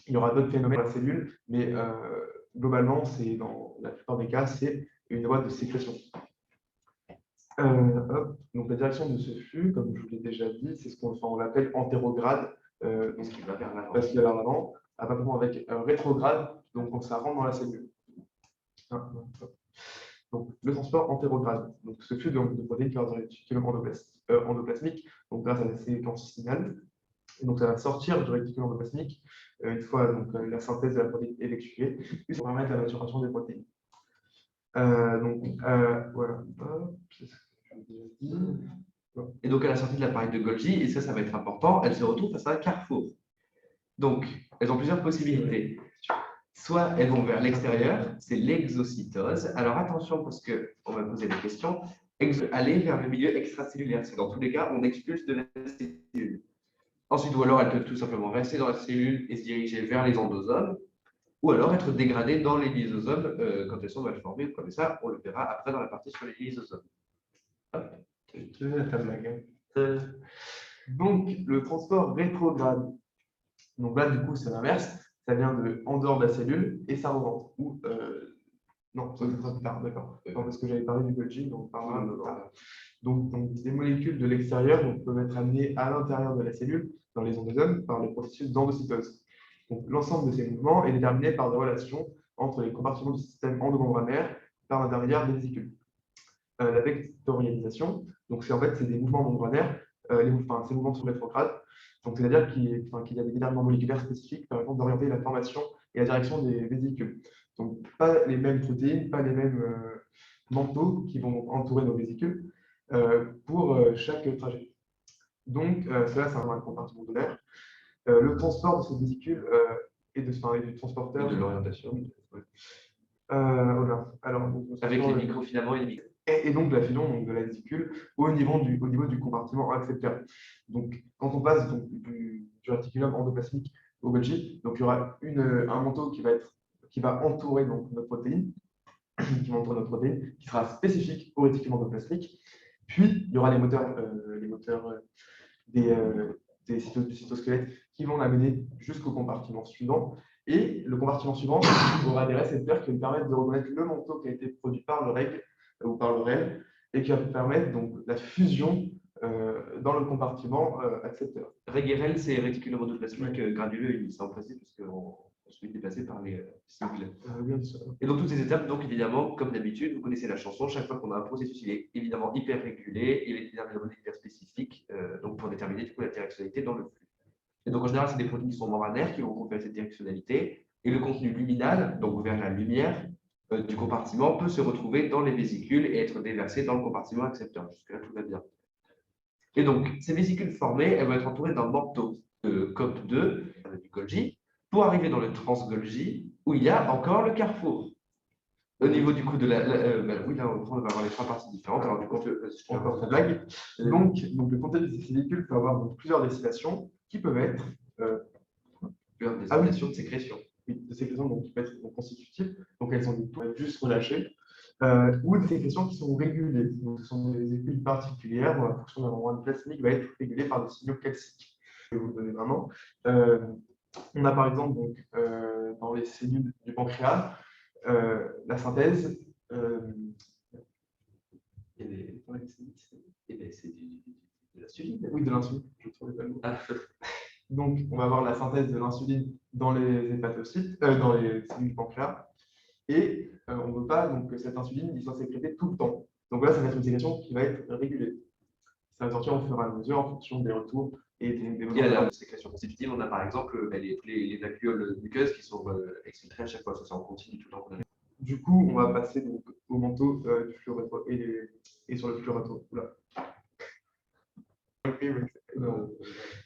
Il y aura d'autres phénomènes dans la cellule, mais globalement, c'est dans la plupart des cas, c'est une voie de sécrétion. Donc la direction de ce flux, comme je vous l'ai déjà dit, c'est ce qu'on l'appelle antérograde, ce qui va vers l'avant. parce qu'il y a vers l'avant, apparemment avec rétrograde, donc quand ça rentre dans la cellule. Donc le transport antérograde, donc ce flux de protéines qui va dans le réticulum endoplasmique, donc grâce à la séquence signal. Et donc ça va sortir du réticulum endoplasmique une fois donc, la synthèse de la protéine effectuée, puis ça va permettre la maturation des protéines. Voilà. Et donc, à la sortie de l'appareil de Golgi, et ça va être important, elles se retrouvent face à un carrefour. Donc, elles ont plusieurs possibilités. Soit elles vont vers l'extérieur, c'est l'exocytose. Alors attention, parce qu'on va poser des questions. Aller vers le milieu extracellulaire, c'est dans tous les cas, on expulse de la cellule. Ensuite, ou alors elles peuvent tout simplement rester dans la cellule et se diriger vers les endosomes, ou alors être dégradées dans les lysosomes quand elles sont mal formées. Comme ça, on le verra après dans la partie sur les lysosomes. Donc, le transport rétrograde. Donc là, du coup, c'est l'inverse. Ça vient en dehors de la cellule et ça remonte. Non, ça sera plus tard, d'accord. Parce que j'avais parlé du Golgi, donc par là. Donc, des molécules de l'extérieur peuvent être amenées à l'intérieur de la cellule, dans les endosomes, par les processus d'endocytose. Donc, l'ensemble de ces mouvements est déterminé par des relations entre les compartiments du système endomembranaire par l'intermédiaire des vésicules. La vectorialisation, donc c'est des mouvements membranaires, ces mouvements sont rétrogrades, donc c'est-à-dire qu'il y a des déterminants moléculaires spécifiques permettant d'orienter la formation et la direction des vésicules. Donc pas les mêmes protéines, pas les mêmes manteaux qui vont entourer nos vésicules pour chaque trajet. Donc cela, c'est un compartiment de l'air. Le transport de ces vésicules et du transporteur. Et de l'orientation. Voilà. Alors, avec les microfilaments et les micro. Et donc la fusion donc, de la vésicule au niveau du compartiment accepteur. Donc quand on passe donc, du réticulum endoplasmique au Golgi, donc il y aura un manteau qui va entourer donc, notre protéine, qui sera spécifique au réticulum endoplasmique. Puis il y aura les moteurs du cytosquelette qui vont l'amener jusqu'au compartiment suivant. Et le compartiment suivant aura des récepteurs qui vont permettre de reconnaître le manteau qui a été produit par le règle ou par le REL, et qui va permettre donc la fusion dans le compartiment accepteur. REG-REL, c'est réticulum endoplasmique granuleux, il s'en précise parce qu'on est dépassé par les sigles. Et donc toutes ces étapes, donc évidemment, comme d'habitude, vous connaissez la chanson, chaque fois qu'on a un processus, il est évidemment hyper régulé, et les déterminants moléculaires spécifiques, donc pour déterminer du coup la directionnalité dans le flux. Et donc en général, c'est des protéines qui sont membranaires qui vont conférer cette directionnalité, et le contenu luminal, donc vers la lumière, du compartiment peut se retrouver dans les vésicules et être déversé dans le compartiment accepteur. Jusque-là, tout va bien. Et donc, ces vésicules formées, elles vont être entourées d'un manteau de COP2, du Golgi, pour arriver dans le trans-Golgi, où il y a encore le carrefour. Au niveau du coup de oui, là, on va avoir les trois parties différentes. Alors, du coup, je encore ta blague. Donc, le contenu de ces vésicules peut avoir donc, plusieurs destinations qui peuvent être plusieurs destinations de sécrétion. De sécrétion donc, qui peuvent être constitutives. Donc, elles sont juste relâchées. ou des sécrétions qui sont régulées. Donc, ce sont des études particulières dont la fonction de la membrane plasmique va être régulée par des signaux calciques. Je vais vous le donner vraiment. On a par exemple donc, dans les cellules du pancréas la synthèse. De l'insuline. Oui, de l'insuline. Je trouvais pas le mot. Ah, Donc, on va avoir la synthèse de l'insuline dans les hépatocytes, dans les cellules du pancréas. Et on ne veut pas donc, que cette insuline soit sécrétée tout le temps. Donc là, ça va être une sécrétion qui va être régulée. Ça va sortir au fur et à mesure en fonction des retours et des et à la sécrétion constitutive, on a par exemple les vacuoles muqueuses qui sont exfiltrées à chaque fois. Ça, c'est en continu tout le temps. Du coup, on va passer donc, au manteau du flux rétro et sur le flux rétro. Oula.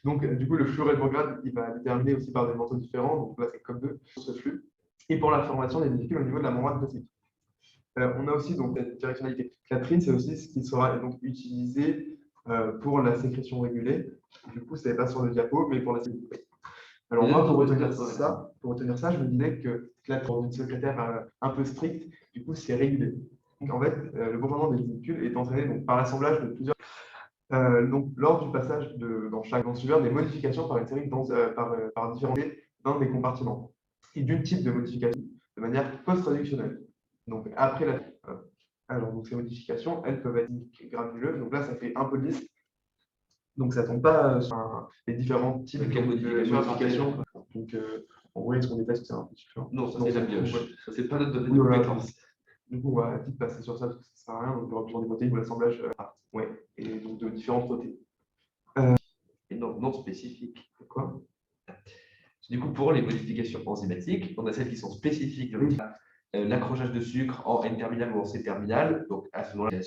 Donc, du coup, le flux rétrograde, il va être déterminé aussi par des manteaux différents. Donc là, c'est comme 2 sur ce flux. Et pour la formation des véhicules au niveau de la membrane plasmique. On a aussi donc, cette directionnalité. La trine, c'est aussi ce qui sera donc, utilisé pour la sécrétion régulée. Du coup, ce n'est pas sur le diapo, mais pour la sécrétion. Alors moi, pour retenir ça, je me disais que là, pour une secrétaire un peu stricte, du coup, c'est régulé. Donc en fait, le bombardement des véhicules est entraîné donc, par l'assemblage de plusieurs. Donc, lors du passage dans chaque transducteur, des modifications par une série par différents dans des compartiments. Et d'une type de modification de manière post-traductionnelle. Donc, après la. Alors, donc, ces modifications, elles peuvent être granuleuses. Donc là, ça fait un peu lisse. Donc, ça ne tombe pas sur les différents types de modifications. Donc, en vrai, est-ce qu'on détaille c'est un petit peu. Non, ça c'est la bioche. Ça, c'est pas notre domaine Oui, de voilà. compétence. Du coup, on va vite passer sur ça parce que ça ne sert à rien. Donc, il y aura toujours des protéines ou l'assemblage. Ouais, et donc de différentes protéines. Et non spécifiques. Quoi? Du coup, pour les modifications enzymatiques, on a celles qui sont spécifiques de l'accrochage de sucre en N-terminal ou en C-terminal, donc à ce moment-là,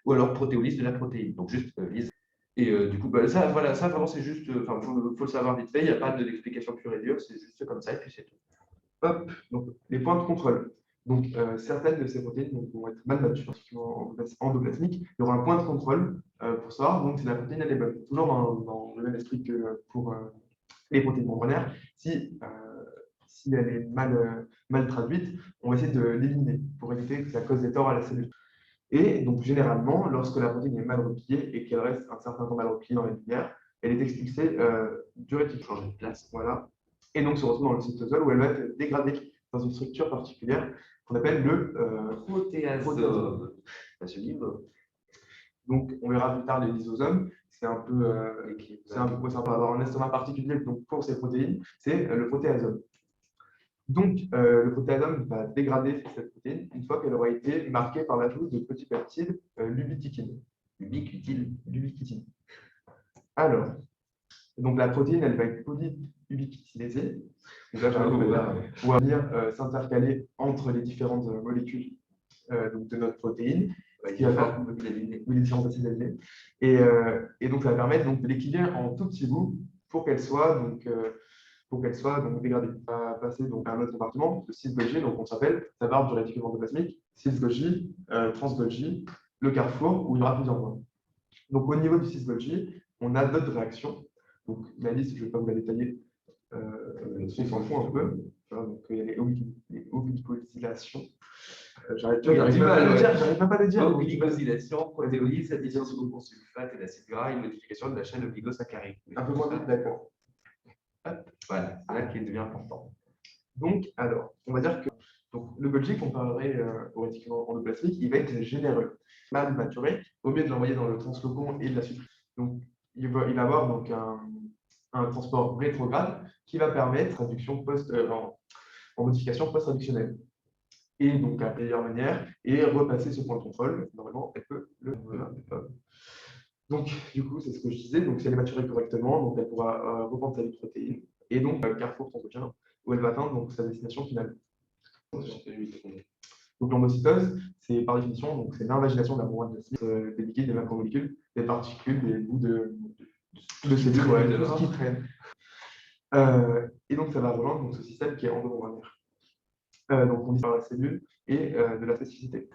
ou alors protéolyse de la protéine, donc juste lyse. Et du coup, ça, voilà, ça vraiment, c'est juste, enfin, faut le savoir vite fait, il n'y a pas d'explication pure et dure, c'est juste comme ça, et puis c'est tout. Hop, donc les points de contrôle. Donc, certaines de ces protéines vont être mal battues, particulièrement endoplasmiques. Il y aura un point de contrôle pour savoir donc, si la protéine elle est bonne. Toujours dans le même esprit que pour les protéines membranaires. Si elle est mal traduite, on va essayer de l'éliminer pour éviter que ça cause des torts à la cellule. Et donc, généralement, lorsque la protéine est mal repliée et qu'elle reste un certain temps mal repliée dans les lumières, elle est expulsée du réticule. Changer de place. Voilà. Et donc se retrouve dans le cytosol où elle va être dégradée dans une structure particulière qu'on appelle le protéasome. Donc on verra plus tard les lysosomes. C'est un peu, ça va avoir un estomac particulier donc, pour ces protéines, c'est le protéasome. Donc le protéasome va dégrader cette protéine une fois qu'elle aura été marquée par l'ajout de petits peptides lubiquitine. Lubiquitine. Alors, donc la protéine, elle va être polyubiquitinésée. Donc là, on va venir s'intercaler entre les différentes molécules donc de notre protéine. Qui va faire les différents acides aminés. Et donc, ça va permettre donc, de l'équilibrer en tout petits bouts pour qu'elle soit donc dégradée. On va passer donc, à un autre compartiment, le 6-Golgi, donc on s'appelle, ça part du réticule endoplasmique, 6-Golgi, trans-Golgi, le carrefour, où il y aura plusieurs voies. Donc, au niveau du 6-Golgi, on a d'autres réactions. Donc, la liste, je ne vais pas vous la détailler, on s'en fout un peu. Voilà, donc, il y a les oligosylation. J'arrive même pas à le dire. Oligosylation, protéolyse, addition sous sulfate et d'acide gras et modification de la chaîne oligosaccharique. Un peu moins vite, d'accord. Voilà, c'est là qui devient important. Donc, alors, on va dire que donc, le Golgi, comparé au réticule endoplasmique, il va être généreux, mal maturé, au mieux de l'envoyer dans le translocon et de la suppression. Donc, il va avoir donc, un transport rétrograde qui va permettre traduction en modification post-traductionnelle. Et donc, à la meilleure manière, et repasser ce point de contrôle, normalement, elle peut le. Donc, du coup, c'est ce que je disais. Donc, si elle est maturée correctement, donc elle pourra reprendre sa vie de protéines. Et donc, carrefour transocéan, où elle va atteindre donc, sa destination finale. Donc, l'endocytose, c'est par définition, donc c'est l'invagination de la membrane plasmique, des liquides, des macromolécules, des particules, des bouts de cellules, tout ce qui traîne. Et donc, ça va rejoindre donc, ce système qui est endomembranaire. Donc, on dit par la cellule et de la spécificité.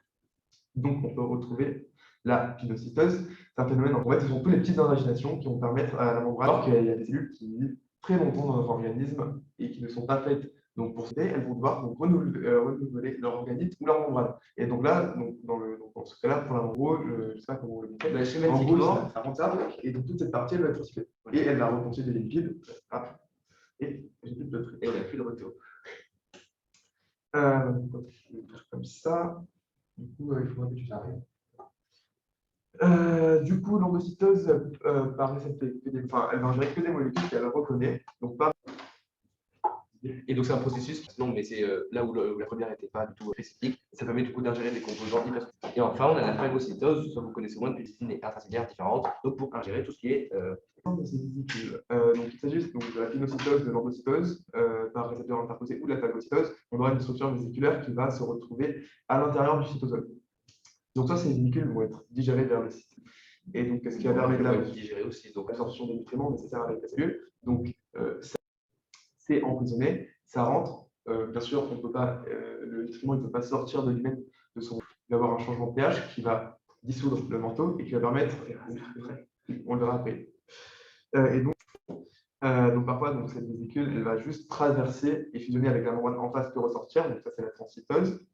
Donc, on peut retrouver la pinocytose. C'est un phénomène, en fait, ce sont toutes les petites invaginations qui vont permettre à la membrane, alors qu'il y a des cellules qui vivent très longtemps dans notre organisme et qui ne sont pas faites Donc, pour citer, elles vont devoir donc, renouveler leur organite ou leur membrane. Et donc là, dans ce cas-là, pour la membrane, je ne sais pas comment vous le montrer. Bah, En schématiquement, gros, ça rend ça, et donc toute cette partie, elle va être recyclée. Et elle va reconstituer des lipides. Ah, et j'ai plus de batterie. et on n'a plus de retour. Donc, je vais faire comme ça. Du coup, il faudra que tu t'arrêtes. Du coup, l'endocytose, par récepteur, elle va ingérer que des molécules qu'elle reconnaît. Donc, pas Et donc, c'est un processus, non, mais c'est là où la première n'était pas du tout spécifique. Ça permet du coup d'ingérer des composants hyperspécifiques. Et enfin, on a la phagocytose, ça vous connaissez moins depuis des lignes intracellulaires différentes, donc pour ingérer tout ce qui est. de ces vésicules. Donc, il s'agit donc de la pinocytose, de l'endocytose, par récepteur interposé ou de la phagocytose. On aura une structure vésiculaire qui va se retrouver à l'intérieur du cytosol. Donc, ça, ces vésicules vont être digérées vers le cyte. Et donc, ce qui va permettre la digérer aussi. Donc, l'absorption des nutriments nécessaires avec la cellule. Donc, c'est emprisonné, ça rentre. Bien sûr, on peut pas, le nutriment ne peut pas sortir de lui-même, il va avoir un changement de pH qui va dissoudre le manteau et qui va permettre, on le verra après. Et donc parfois, donc, cette vésicule, elle va juste traverser et fusionner avec la membrane en face que ressortir, donc ça c'est la transcytose.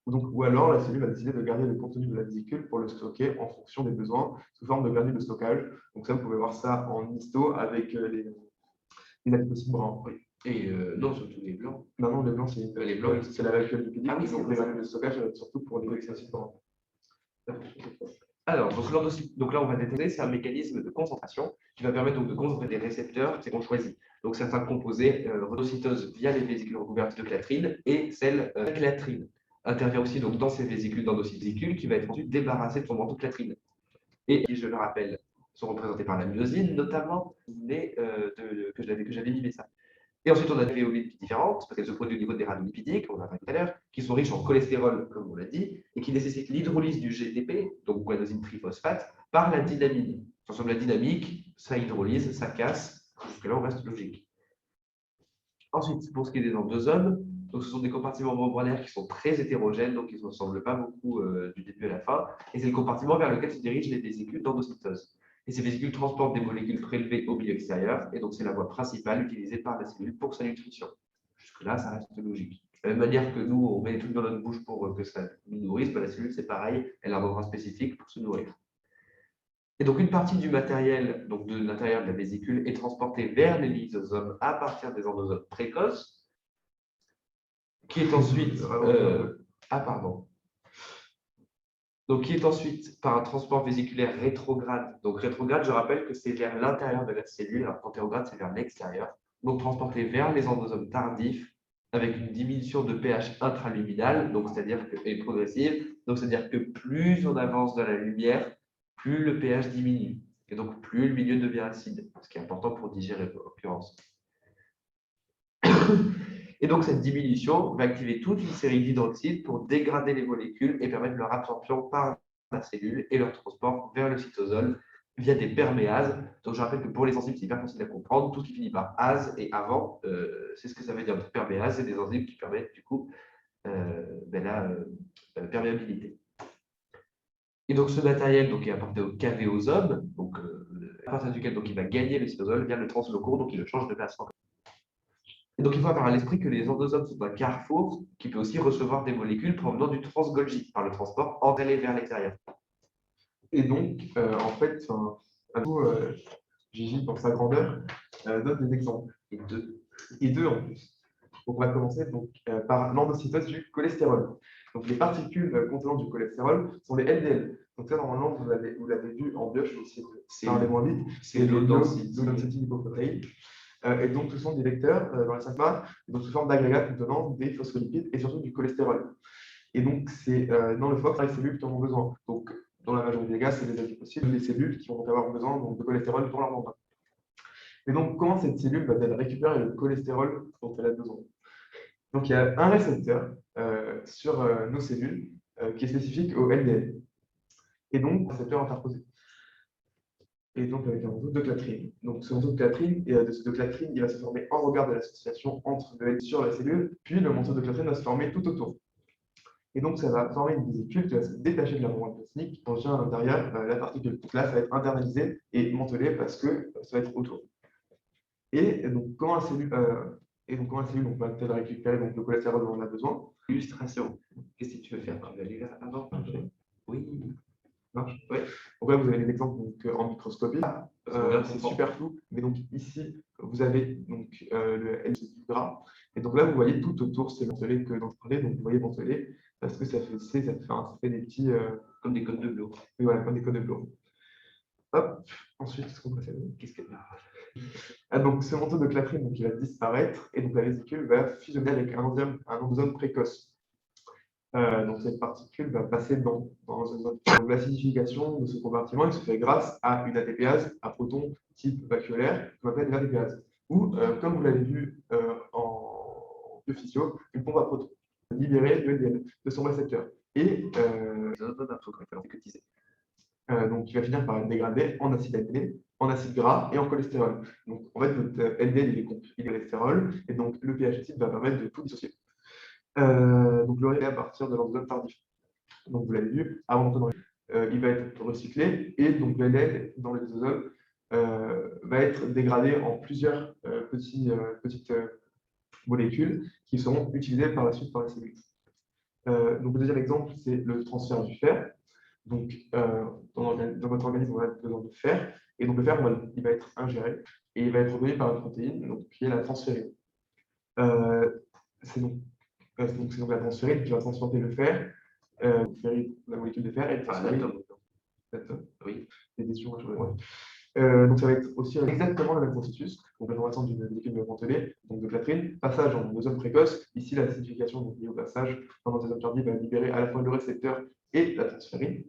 Ou alors la cellule va décider de garder le contenu de la vésicule pour le stocker en fonction des besoins, sous forme de granule de stockage. Donc ça, vous pouvez voir ça en histo avec les adipocytes bruns. Oui. Et non, surtout les blancs. Non, les blancs, c'est la valcule lipidique. Ah oui, donc les granules de stockage, surtout pour les adipocytes bruns. Alors, donc là, on va déterminer, c'est un mécanisme de concentration qui va permettre donc de concentrer des récepteurs qu'on choisit. Donc, certains composés, rhodocytose via les vésicules recouvertes de clatrine et celle clatrine intervient aussi donc, dans ces vésicules d'endocytes qui va être ensuite débarrassée de son manteau clatrine. Et je le rappelle, sont représentés par la myosine, notamment, mais que j'avais mimé ça. Et ensuite, on a des lipides différentes, parce qu'elles se produisent au niveau des radios lipidiques, on l'a vu tout à l'heure, qui sont riches en cholestérol, comme on l'a dit, et qui nécessitent l'hydrolyse du GTP, donc guanosine triphosphate, par la dynamine. Ça ressemble à la dynamique, ça hydrolyse, ça casse, jusque-là, on reste logique. Ensuite, pour ce qui est des endosomes, donc ce sont des compartiments membranaires qui sont très hétérogènes, donc ils ne ressemblent pas beaucoup du début à la fin, et c'est le compartiment vers lequel se dirigent les vésicules d'endocytose. Et ces vésicules transportent des molécules prélevées au milieu extérieur, et donc c'est la voie principale utilisée par la cellule pour sa nutrition. Jusque-là, ça reste logique. De la même manière que nous, on met des trucs dans notre bouche pour que ça nous nourrisse, la cellule, c'est pareil, elle a un endroit spécifique pour se nourrir. Et donc, une partie du matériel, donc de l'intérieur de la vésicule, est transportée vers les lysosomes à partir des endosomes précoces, qui est ensuite... Donc, qui est ensuite par un transport vésiculaire rétrograde. Donc, rétrograde, je rappelle que c'est vers l'intérieur de la cellule, alors qu'antérograde, c'est vers l'extérieur. Donc, transporté vers les endosomes tardifs avec une diminution de pH intraluminal, donc c'est-à-dire que et progressive. Donc, c'est-à-dire que plus on avance dans la lumière, plus le pH diminue. Et donc, plus le milieu devient acide, ce qui est important pour digérer en l'occurrence. Et donc, cette diminution va activer toute une série d'hydroxydes pour dégrader les molécules et permettre leur absorption par la cellule et leur transport vers le cytosol via des perméases. Donc, je rappelle que pour les enzymes, c'est hyper facile à comprendre. Tout ce qui finit par ase et avant, c'est ce que ça veut dire. Donc, perméase, c'est des enzymes qui permettent du coup la perméabilité. Et donc, ce matériel donc, est apporté au cavéosome, donc, à partir duquel donc, il va gagner le cytosol via le translocure, donc il le change de place. Et donc, il faut avoir à l'esprit que les endosomes sont un carrefour qui peut aussi recevoir des molécules provenant du transgolgi par le transport entre elles et vers l'extérieur. Et donc, en fait, Gigi, dans sa grandeur, donne des exemples. Et deux en plus. Donc, on va commencer donc, par l'endocytose du cholestérol. Donc, les particules contenant du cholestérol sont les LDL. Donc, ça, normalement, vous l'avez vu en bio, je vais essayer de parler moins vite. C'est le density lipoprotéine. Et donc, ce sont des vecteurs dans les 5 mâts, donc sous forme d'agrégats contenant des phospholipides et surtout du cholestérol. Et donc, c'est dans le foie que les cellules qui en ont besoin. Donc, dans la majorité des cas, c'est les adipocytes, les cellules qui vont avoir besoin donc, de cholestérol dans leur membrane. Et donc, comment cette cellule va-t-elle récupérer le cholestérol dont elle a besoin? Donc, il y a un récepteur sur nos cellules qui est spécifique au LDL. Et donc, un récepteur interposé. Et donc avec un manteau de clatrine. Donc ce manteau de clatrine, il va se former en regard de l'association entre le LDL sur la cellule, puis le manteau de clatrine va se former tout autour. Et donc ça va former une vésicule qui va se détacher de la membrane plasmique, qui contient à l'intérieur la particule. Donc là, ça va être internalisé et mantelé parce que ça va être autour. Et donc comment la cellule Et donc, quand la cellule, on va peut-être récupérer donc, le cholestérol dont on a besoin. Illustration. Qu'est-ce que tu veux faire? Tu veux aller là avant? Oui. Marche. Ouais. Donc là, vous avez les exemples donc, en microscopie. C'est comprend. super flou, mais donc ici, vous avez donc, le L du gras. Et donc là, vous voyez tout autour, c'est ventelé que dans le parler. Donc vous voyez ventelé parce que ça fait des petits. Comme des côtes de bleu. Oui, voilà, comme des côtes de bleu. Hop, ensuite, ce qu'on passe à Qu'est-ce que donc ce manteau de Clapeyron donc, il va disparaître et donc la vésicule va fusionner avec un endosome précoce. Donc cette particule va passer dans une zone. Donc l'acidification de ce compartiment il se fait grâce à une ATPase à proton type vacuolaire qu'on appelle une ATPase. Ou, comme vous l'avez vu en biophysio, une pompe à protons libérée de LDL, de son récepteur. Et donc il va finir par être dégradé en acide aminé, en acide gras et en cholestérol. Donc en fait, notre LDL il est cholestérol et donc le pH acide va permettre de tout dissocier. Donc le réveil à partir de l'endosome tardif. Donc vous l'avez vu, avant d'entrer dans il va être recyclé et donc le LDL dans les lysosomes va être dégradé en plusieurs petites molécules qui seront utilisées par la suite par la cellule. Donc le deuxième exemple, c'est le transfert du fer. Donc dans votre organisme, on a besoin de fer et donc le fer, il va être ingéré et il va être reconnu par une protéine donc, qui est la transférine. C'est donc la transférine qui va transporter le fer, la molécule de fer et l'atome. Oui. Donc ça va être aussi exactement le même processus. Donc la formation d'une molécule de ventelée, donc de Clapeyron, passage en endosome précoce. Ici, la acidification donc liée au passage dans l'endosome tardif va libérer à la fois le récepteur et la transférine.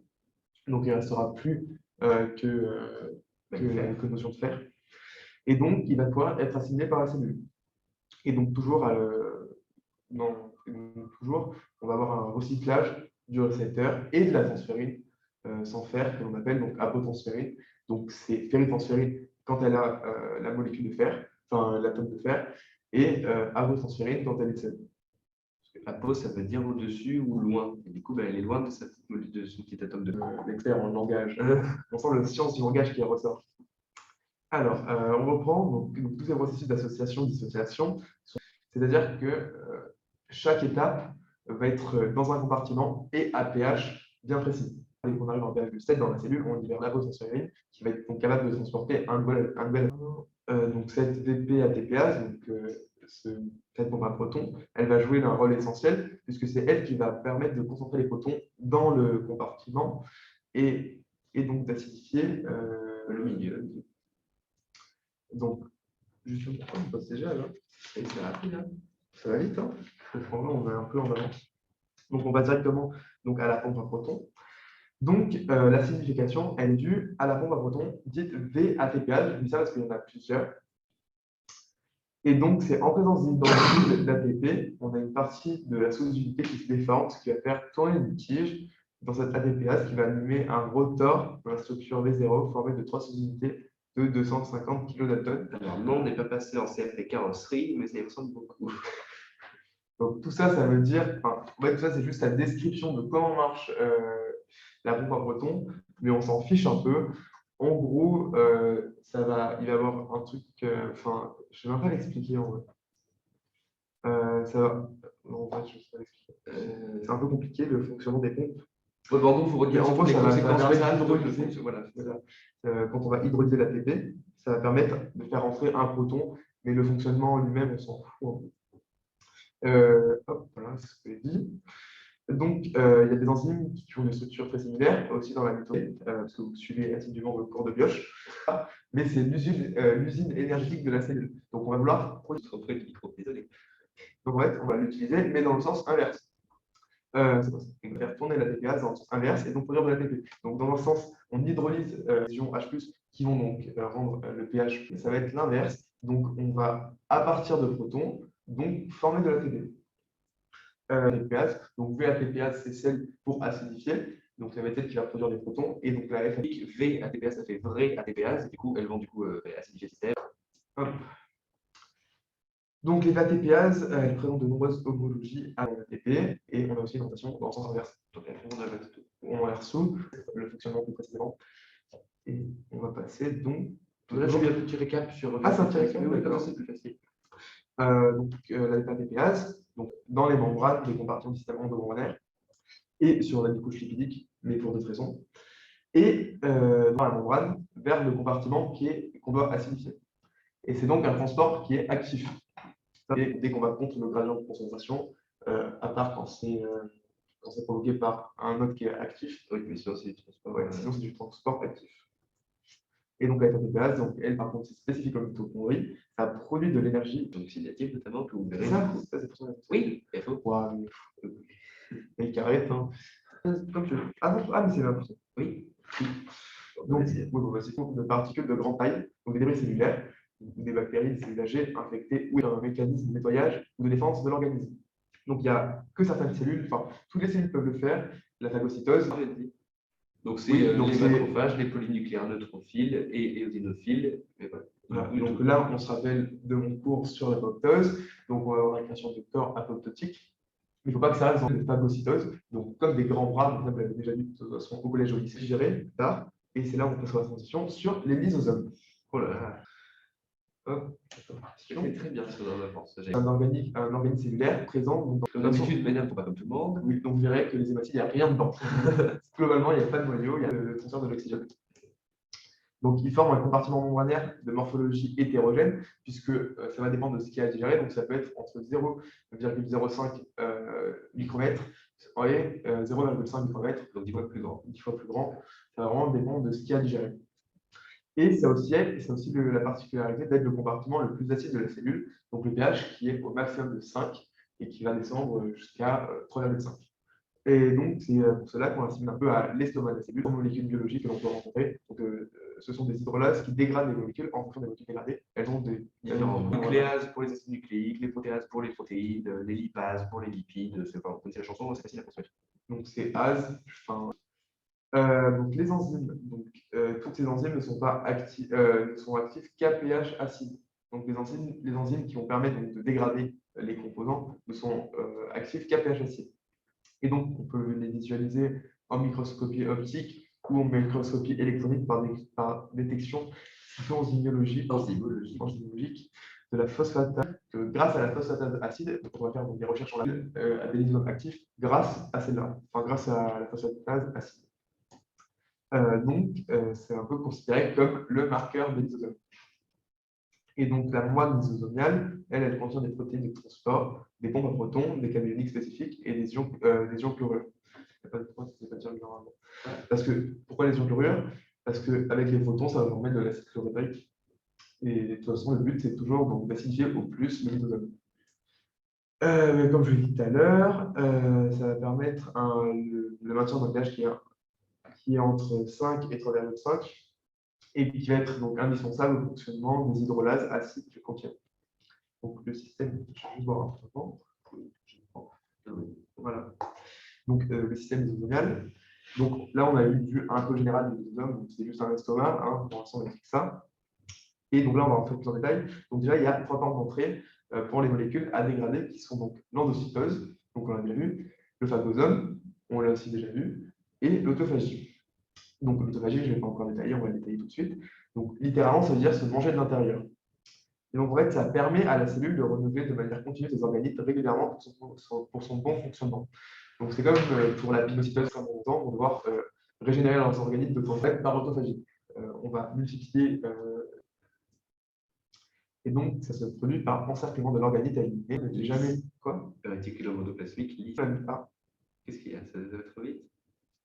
Donc il ne restera plus que notion de fer. Et donc il va pouvoir être assimilé par la cellule. Et donc toujours on va avoir un recyclage du récepteur et de la transférine sans fer, que l'on appelle donc apotransférine. Donc c'est ferritransférine quand elle a la molécule de fer, enfin l'atome de fer, et avotransférine quand elle est seule. Apo, ça veut dire au-dessus ou loin. Et du coup, elle est loin de ce petit atome de fer. L'expert en langage. On sent la science du langage qui ressort. Alors, on reprend donc, tous ces processus d'association-dissociation. C'est-à-dire que chaque étape va être dans un compartiment et à pH bien précis. Dès qu'on arrive en pH de 7 dans la cellule, on libère l'apotransférine qui va être donc capable de transporter un nouvel donc cette VP ATPase, donc cette bombe à protons, elle va jouer un rôle essentiel puisque c'est elle qui va permettre de concentrer les protons dans le compartiment et donc d'acidifier le milieu. Donc, justement, on passe déjà là. Et c'est rapide, hein. Ça va vite, hein. Franchement, on est un peu en avance. Donc, on va directement donc, à la pompe à protons. Donc, l'acidification, elle est due à la pompe à protons dite VATPase. Je dis ça parce qu'il y en a plusieurs. Et donc, c'est en présence d'hydroxyde d'ATP, on a une partie de la sous-unité qui se déforme, ce qui va faire tourner une tige dans cette ATPase qui va animer un rotor dans la structure V0 formé de 3 sous-unités de 250 kDa. Alors, non, on n'est pas passé en CFP carrosserie, mais ça y ressemble beaucoup. Donc, tout ça, ça veut dire, en fait, tout ça, c'est juste la description de comment marche la pompe à protons, mais on s'en fiche un peu. En gros, il va y avoir un truc, je ne vais même pas l'expliquer en vrai. Ça va. Non, en fait, je ne sais pas l'expliquer. C'est un peu compliqué le fonctionnement des pompes. Ouais, bon, en gros, il faut redire En gros, ça va hydrolyser. Voilà. Quand on va hydrolyser l'ATP, ça va permettre de faire entrer un proton, mais le fonctionnement lui-même, on s'en fout. Voilà, c'est ce que j'ai dit. Donc, il y a des enzymes qui ont des structures très similaires, aussi dans la méthode, parce que vous suivez assidûment le cours de bioche, mais c'est l'usine énergétique de la cellule. Donc, on va vouloir Désolé. Donc, en fait, on va l'utiliser, mais dans le sens inverse. C'est quoi ça? On va faire tourner l'ATPase dans le sens inverse et donc produire de l'ATP. Donc, dans un sens, on hydrolyse les ions H+, qui vont donc rendre le pH, ça va être l'inverse. Donc, on va, à partir de protons, donc former de l'ATP. ATPase. Donc VATPase, c'est celle pour acidifier. Donc ça va être celle qui va produire des protons. Et donc la VATPase, ça fait vrai ATPase. Du coup, elles vont acidifier le système. Hop. Donc les VATPases, elles présentent de nombreuses homologies à l'ATP. Et on a aussi une notation dans le sens inverse. Donc on a reçu le fonctionnement plus précisément. Et on va passer donc. Là, je vais un petit récap sur. Ah, c'est un petit récap, oui, d'accord. c'est plus facile. La DPase, donc dans les membranes des compartiments du système endomembranaire et sur la couche lipidique, mais pour d'autres raisons, et dans la membrane vers le compartiment qu'on doit acidifier. Et c'est donc un transport qui est actif. Et dès qu'on va contre le gradient de concentration, à part quand c'est provoqué par un mode qui est actif, Oui, mais sinon, c'est du transport. sinon c'est du transport actif. Et donc la DPase, donc elle par contre c'est spécifique aux mitochondries, ça produit de l'énergie Oxydative notamment, que vous verrez. ça c'est pour ça. Oui, il faut. Ouais, mais il carré, hein. Comme tu veux. Ah non, mais c'est l'important. Oui. Donc, oui, bon, c'est de particules de grande taille, donc des débris cellulaires, ou des bactéries, des cellules âgées infectées, ou un mécanisme de nettoyage ou de défense de l'organisme. Donc, il n'y a que certaines cellules, enfin, toutes les cellules peuvent le faire, la phagocytose. Donc, c'est Oui, les macrophages, les polynucléaires neutrophiles et éosinophiles. Voilà. Donc là, on se rappelle de mon cours sur l'apoptose. Donc, on va avoir la création de corps apoptotiques. Mais il ne faut pas que ça reste dans une phagocytose. Donc, comme des grands bras, donc là, vous l'avez déjà vu de toute façon au collège au lycée, géré tard. Et c'est là où on passe à la transition sur les lysosomes. Oh là là. Hop. C'est très bien ce dans la force. Un organisme cellulaire présent. Donc, D'habitude, mais pas comme tout le monde. oui, donc vous verrez que les hématocytes, il n'y a rien dedans. Globalement, il n'y a pas de noyau, il y a le transfert de l'oxygène. Donc, ils forment un compartiment membranaire de morphologie hétérogène, puisque ça va dépendre de ce qu'il y a à digérer. Donc, ça peut être entre 0,05 micromètres et 0,5 micromètres, Donc 10 fois plus grand. 10 fois plus grand. Ça va vraiment dépendre de ce qu'il y a à digérer. Et ça aussi la particularité d'être le compartiment le plus acide de la cellule, donc le pH qui est au maximum de 5 et qui va descendre jusqu'à 3,5. Et donc, c'est pour cela qu'on assimile un peu à l'estomac de la cellule, aux molécules biologiques que l'on peut rencontrer. Donc, ce sont des hydrolases qui dégradent les molécules en fonction des molécules dégradées. Elles ont des différents nucléases pour les acides nucléiques, les protéases pour les protéines, les lipases pour les lipides. C'est pas la chanson, c'est facile à construire. Donc, c'est ASE. Donc, les enzymes, toutes ces enzymes ne sont pas ne sont actives qu'à pH acide. Donc, les enzymes qui vont permettre donc, de dégrader les composants ne sont actives qu'à pH acide. Et donc, on peut les visualiser en microscopie optique ou en microscopie électronique par détection enzymologique de la phosphatase. Grâce à la phosphatase acide, on va faire donc, des recherches à des lysosomes actifs grâce à celle-là, enfin grâce à la phosphatase acide. C'est un peu considéré comme le marqueur des lysosomes. Et donc, la membrane lysosomiale, elle contient des protéines de transport, des pompes à protons, des cationiques spécifiques et des ions chlorures. Parce que, pourquoi les ions chlorures? Parce qu'avec les photons, ça va former de l'acide chlorhydrique. Et de toute façon, le but, c'est toujours d'acidifier au plus le lysosome. Mais comme je l'ai dit tout à l'heure, ça va permettre le maintien d'un pH qui est entre 5 et 3,5 et qui va être donc indispensable au fonctionnement des hydrolases acides qu'il contient. Donc le système, je vais juste voir un peu. Voilà. Donc le système lysosomial. Donc là, on a eu vu un peu général du lysosome, donc c'est juste un estomac, hein, pour l'instant on explique ça. Et donc là, on va rentrer plus en détail. Donc déjà, il y a 3 portes d'entrée pour les molécules à dégrader, qui sont donc l'endocytose, donc on l'a déjà vu, le phagosome, on l'a aussi déjà vu, et l'autophagie. Donc l'autophagie, je ne vais pas encore détailler, on va le détailler tout de suite. Donc littéralement, ça veut dire se manger de l'intérieur. Et donc en fait, ça permet à la cellule de renouveler de manière continue ses organites régulièrement pour son bon fonctionnement. Donc c'est comme pour la pinocytose, comme on entend, on va devoir régénérer leurs organites de temps en temps par autophagie. On va multiplier, et donc ça se produit par encerclement de l'organite à éliminer. Ne dit jamais quoi? Réticulum endoplasmique, Ah, qu'est-ce qu'il y a? Ça va trop vite?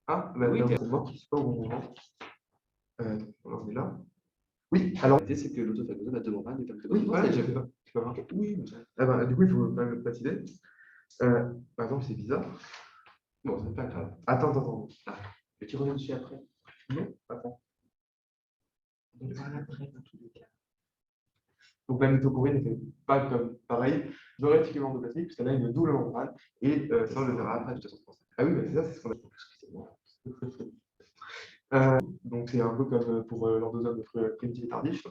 bah, Oui, c'est moi qui suis pas au bon moment. On est là. Oui, alors. C'est que l'autophagosome a 2 membranes. Oui, voilà, j'ai fait ça. C'est pas marqué. Oui, du coup, il faut quand même le préciser. Par exemple, c'est bizarre. Bon, c'est pas grave. Attends. Ah, mais tu reviens dessus après. Non, attends. On parle après, dans tous les cas. Donc la mitochondrie ne fait pas comme pareil de réticulum endoplasmique, puisqu'elle a une double membrane. Et ça, on le verra après de toute façon. Ah oui, c'est ça, c'est ce qu'on a. Donc c'est un peu comme pour l'endosome primitif et tardif,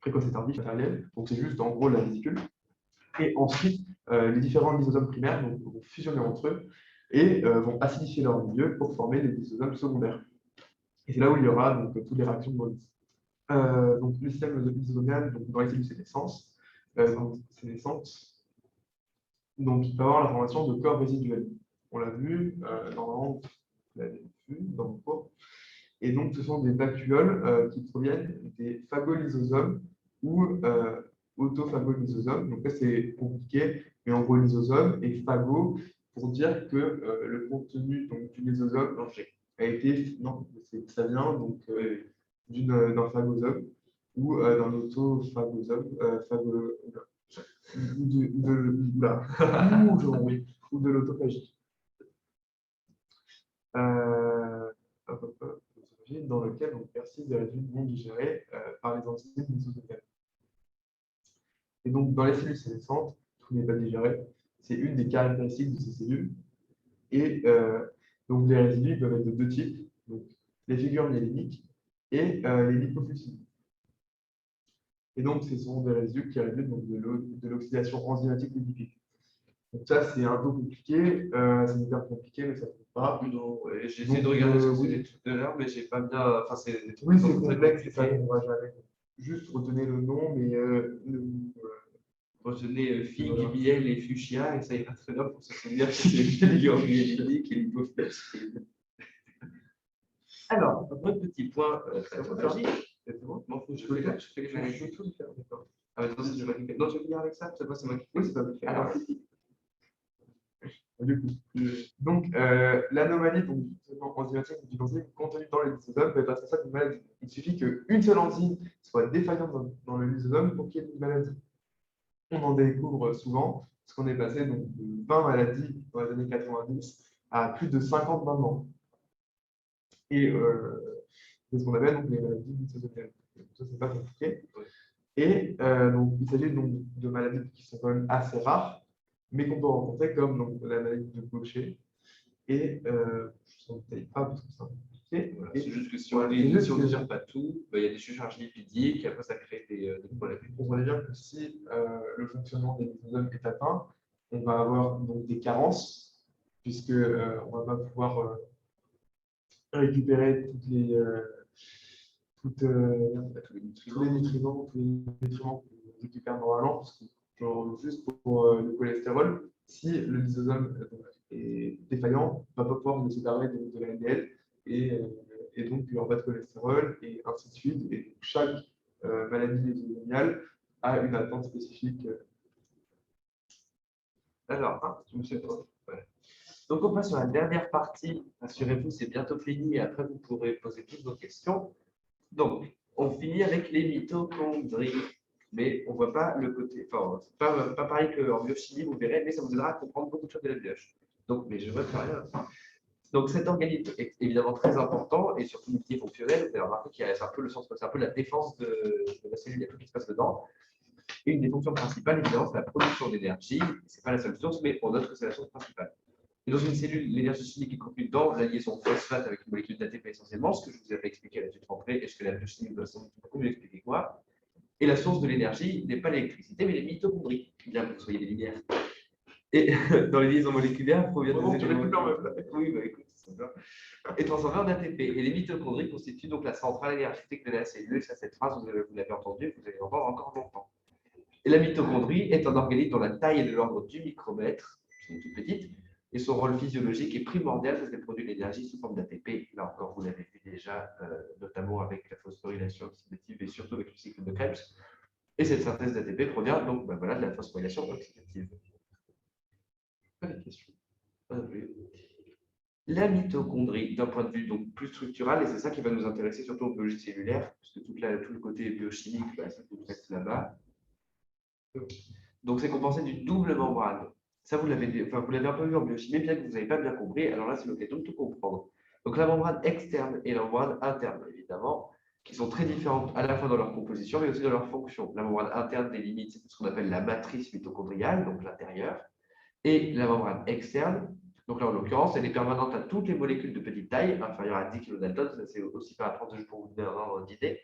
précoce et tardif matériel. Donc c'est juste en gros la vésicule. Et ensuite, les différents lysosomes primaires vont fusionner entre eux et vont acidifier leur milieu pour former les lysosomes secondaires. Et c'est là où il y aura donc, toutes les réactions de Moritz. Donc le système lysosomial, dans les cellules, c'est l'essence. Donc, c'est des centres. Donc, il peut avoir la formation de corps résiduels. On l'a vu, normalement, vous l'avez vu dans le cours. Et donc, ce sont des vacuoles qui proviennent des phagolysosomes ou autophagolysosomes. Donc là, c'est compliqué, mais en gros, lysosome et phago pour dire que le contenu donc, du lysosome a été, non, ça vient donc d'un phagosome ou d'un autophagosome, ou de l'autophagie. Dans lequel on persiste des résidus non digérés par les enzymes lysosomiales. Et donc, dans les cellules sénescentes, tout n'est pas digéré. C'est une des caractéristiques de ces cellules. Et donc, les résidus peuvent être de deux types, donc, les figures myéléniques et les lipofuscines. Et donc, ce sont des résidus qui résultent donc, de l'oxydation enzymatique des lipides. Donc ça, c'est un peu compliqué, c'est hyper compliqué, mais ça ne fait pas. Non, j'ai essayé de regarder ce que c'était tout à l'heure, mais j'ai pas bien. Enfin, c'est oui, c'est complexe, c'est ça qu'on va jamais. Juste retenez le nom, mais retenez figue, miel et fuchsia, et ça ira très bien pour se souvenir que c'est les figures myéléniques et l'hypophyse. Alors, un petit point très stratégique. Je fais les choses. Je vais tout faire. Ah, mais attends, c'est moi qui fais. Non, tu veux venir avec ça? C'est moi qui fais. Oui, c'est pas moi qui fais. Alors, du coup. Donc, l'anomalie enzymatique du enzyme contenue dans le lysosome peut être responsable d'une maladie. Il suffit qu'une seule enzyme soit défaillante dans le lysosome pour qu'il y ait une maladie. On en découvre souvent, parce qu'on est passé donc, de 20 maladies dans les années 90 à plus de 50 maintenant. Et c'est ce qu'on appelle donc, les maladies lysosomiales. Ça, c'est pas compliqué. Et donc, il s'agit donc de maladies qui sont quand même assez rares, mais qu'on peut rencontrer comme donc, la maladie de Gaucher. Et je ne détaille pas parce que c'est un peu compliqué. Voilà, c'est juste que si on ne digère pas tout, il y a des surcharges lipidiques et après ça crée des problèmes. On va dire que si le fonctionnement des lysosomes est atteint, on va avoir donc des carences, puisque on ne va pas pouvoir récupérer tous les nutriments qu'on récupère normalement, parce que genre, juste pour le cholestérol, si le lysosome est défaillant, on ne va pas pouvoir se permettre de la LDL et donc en bas de cholestérol et ainsi de suite. Et chaque maladie lysosomiale a une attente spécifique. Alors, je me suis ouais. Donc, on passe sur la dernière partie. Assurez-vous, c'est bientôt fini et après, vous pourrez poser toutes vos questions. Donc, on finit avec les mitochondries, mais on ne voit pas le côté. Enfin, c'est pas pareil qu'en biochimie, vous verrez, mais ça vous aidera à comprendre beaucoup de choses de la biochimie. Donc, mais je ne vois rien. Donc, cet organisme est évidemment très important et surtout multifonctionnel. Vous avez remarqué qu'il y a un peu le sens, c'est un peu la défense de la cellule, il y a tout qui se passe dedans. Et une des fonctions principales, évidemment, c'est la production d'énergie. Ce n'est pas la seule source, mais on note que c'est la source principale. Et dans une cellule, l'énergie chimique est contenue dans la liaison phosphate avec une molécule d'ATP essentiellement, ce que je vous avais expliqué à l'étude rentrée et ce que la biochimie doit sans doute beaucoup mieux expliquer que moi. Et la source de l'énergie n'est pas l'électricité, mais les mitochondries, bien que vous soyez des lumières. Et dans les liaisons moléculaires, proviennent des éléments. Oui, bah écoute, c'est bien. Et transformés en ATP. Et les mitochondries constituent donc la centrale énergétique de la cellule. Ça, cette phrase, vous l'avez entendue, vous allez l'entendre encore longtemps. Et la mitochondrie est un organisme dont la taille est de l'ordre du micromètre, c'est une toute petite, et son rôle physiologique est primordial parce qu'elle produit l'énergie sous forme d'ATP. Là encore, vous l'avez vu déjà, notamment avec la phosphorylation oxydative et surtout avec le cycle de Krebs. Et cette synthèse d'ATP provient donc de la phosphorylation oxydative. Pas de questions. La mitochondrie, d'un point de vue donc plus structural, et c'est ça qui va nous intéresser surtout en biologie cellulaire, parce que tout le côté biochimique, ça vous reste là-bas. Donc, c'est compensé d'une double membrane. Ça, vous l'avez un peu vu en biochimie, bien que vous n'avez pas bien compris. Alors là, c'est l'occasion de tout comprendre. Donc, la membrane externe et la membrane interne, évidemment, qui sont très différentes à la fois dans leur composition, mais aussi dans leur fonction. La membrane interne délimite ce qu'on appelle la matrice mitochondriale, donc l'intérieur, et la membrane externe. Donc là, en l'occurrence, elle est permanente à toutes les molécules de petite taille, inférieures à 10 kilodaltons. Ça, c'est aussi pas à prendre pour vous donner un ordre d'idée.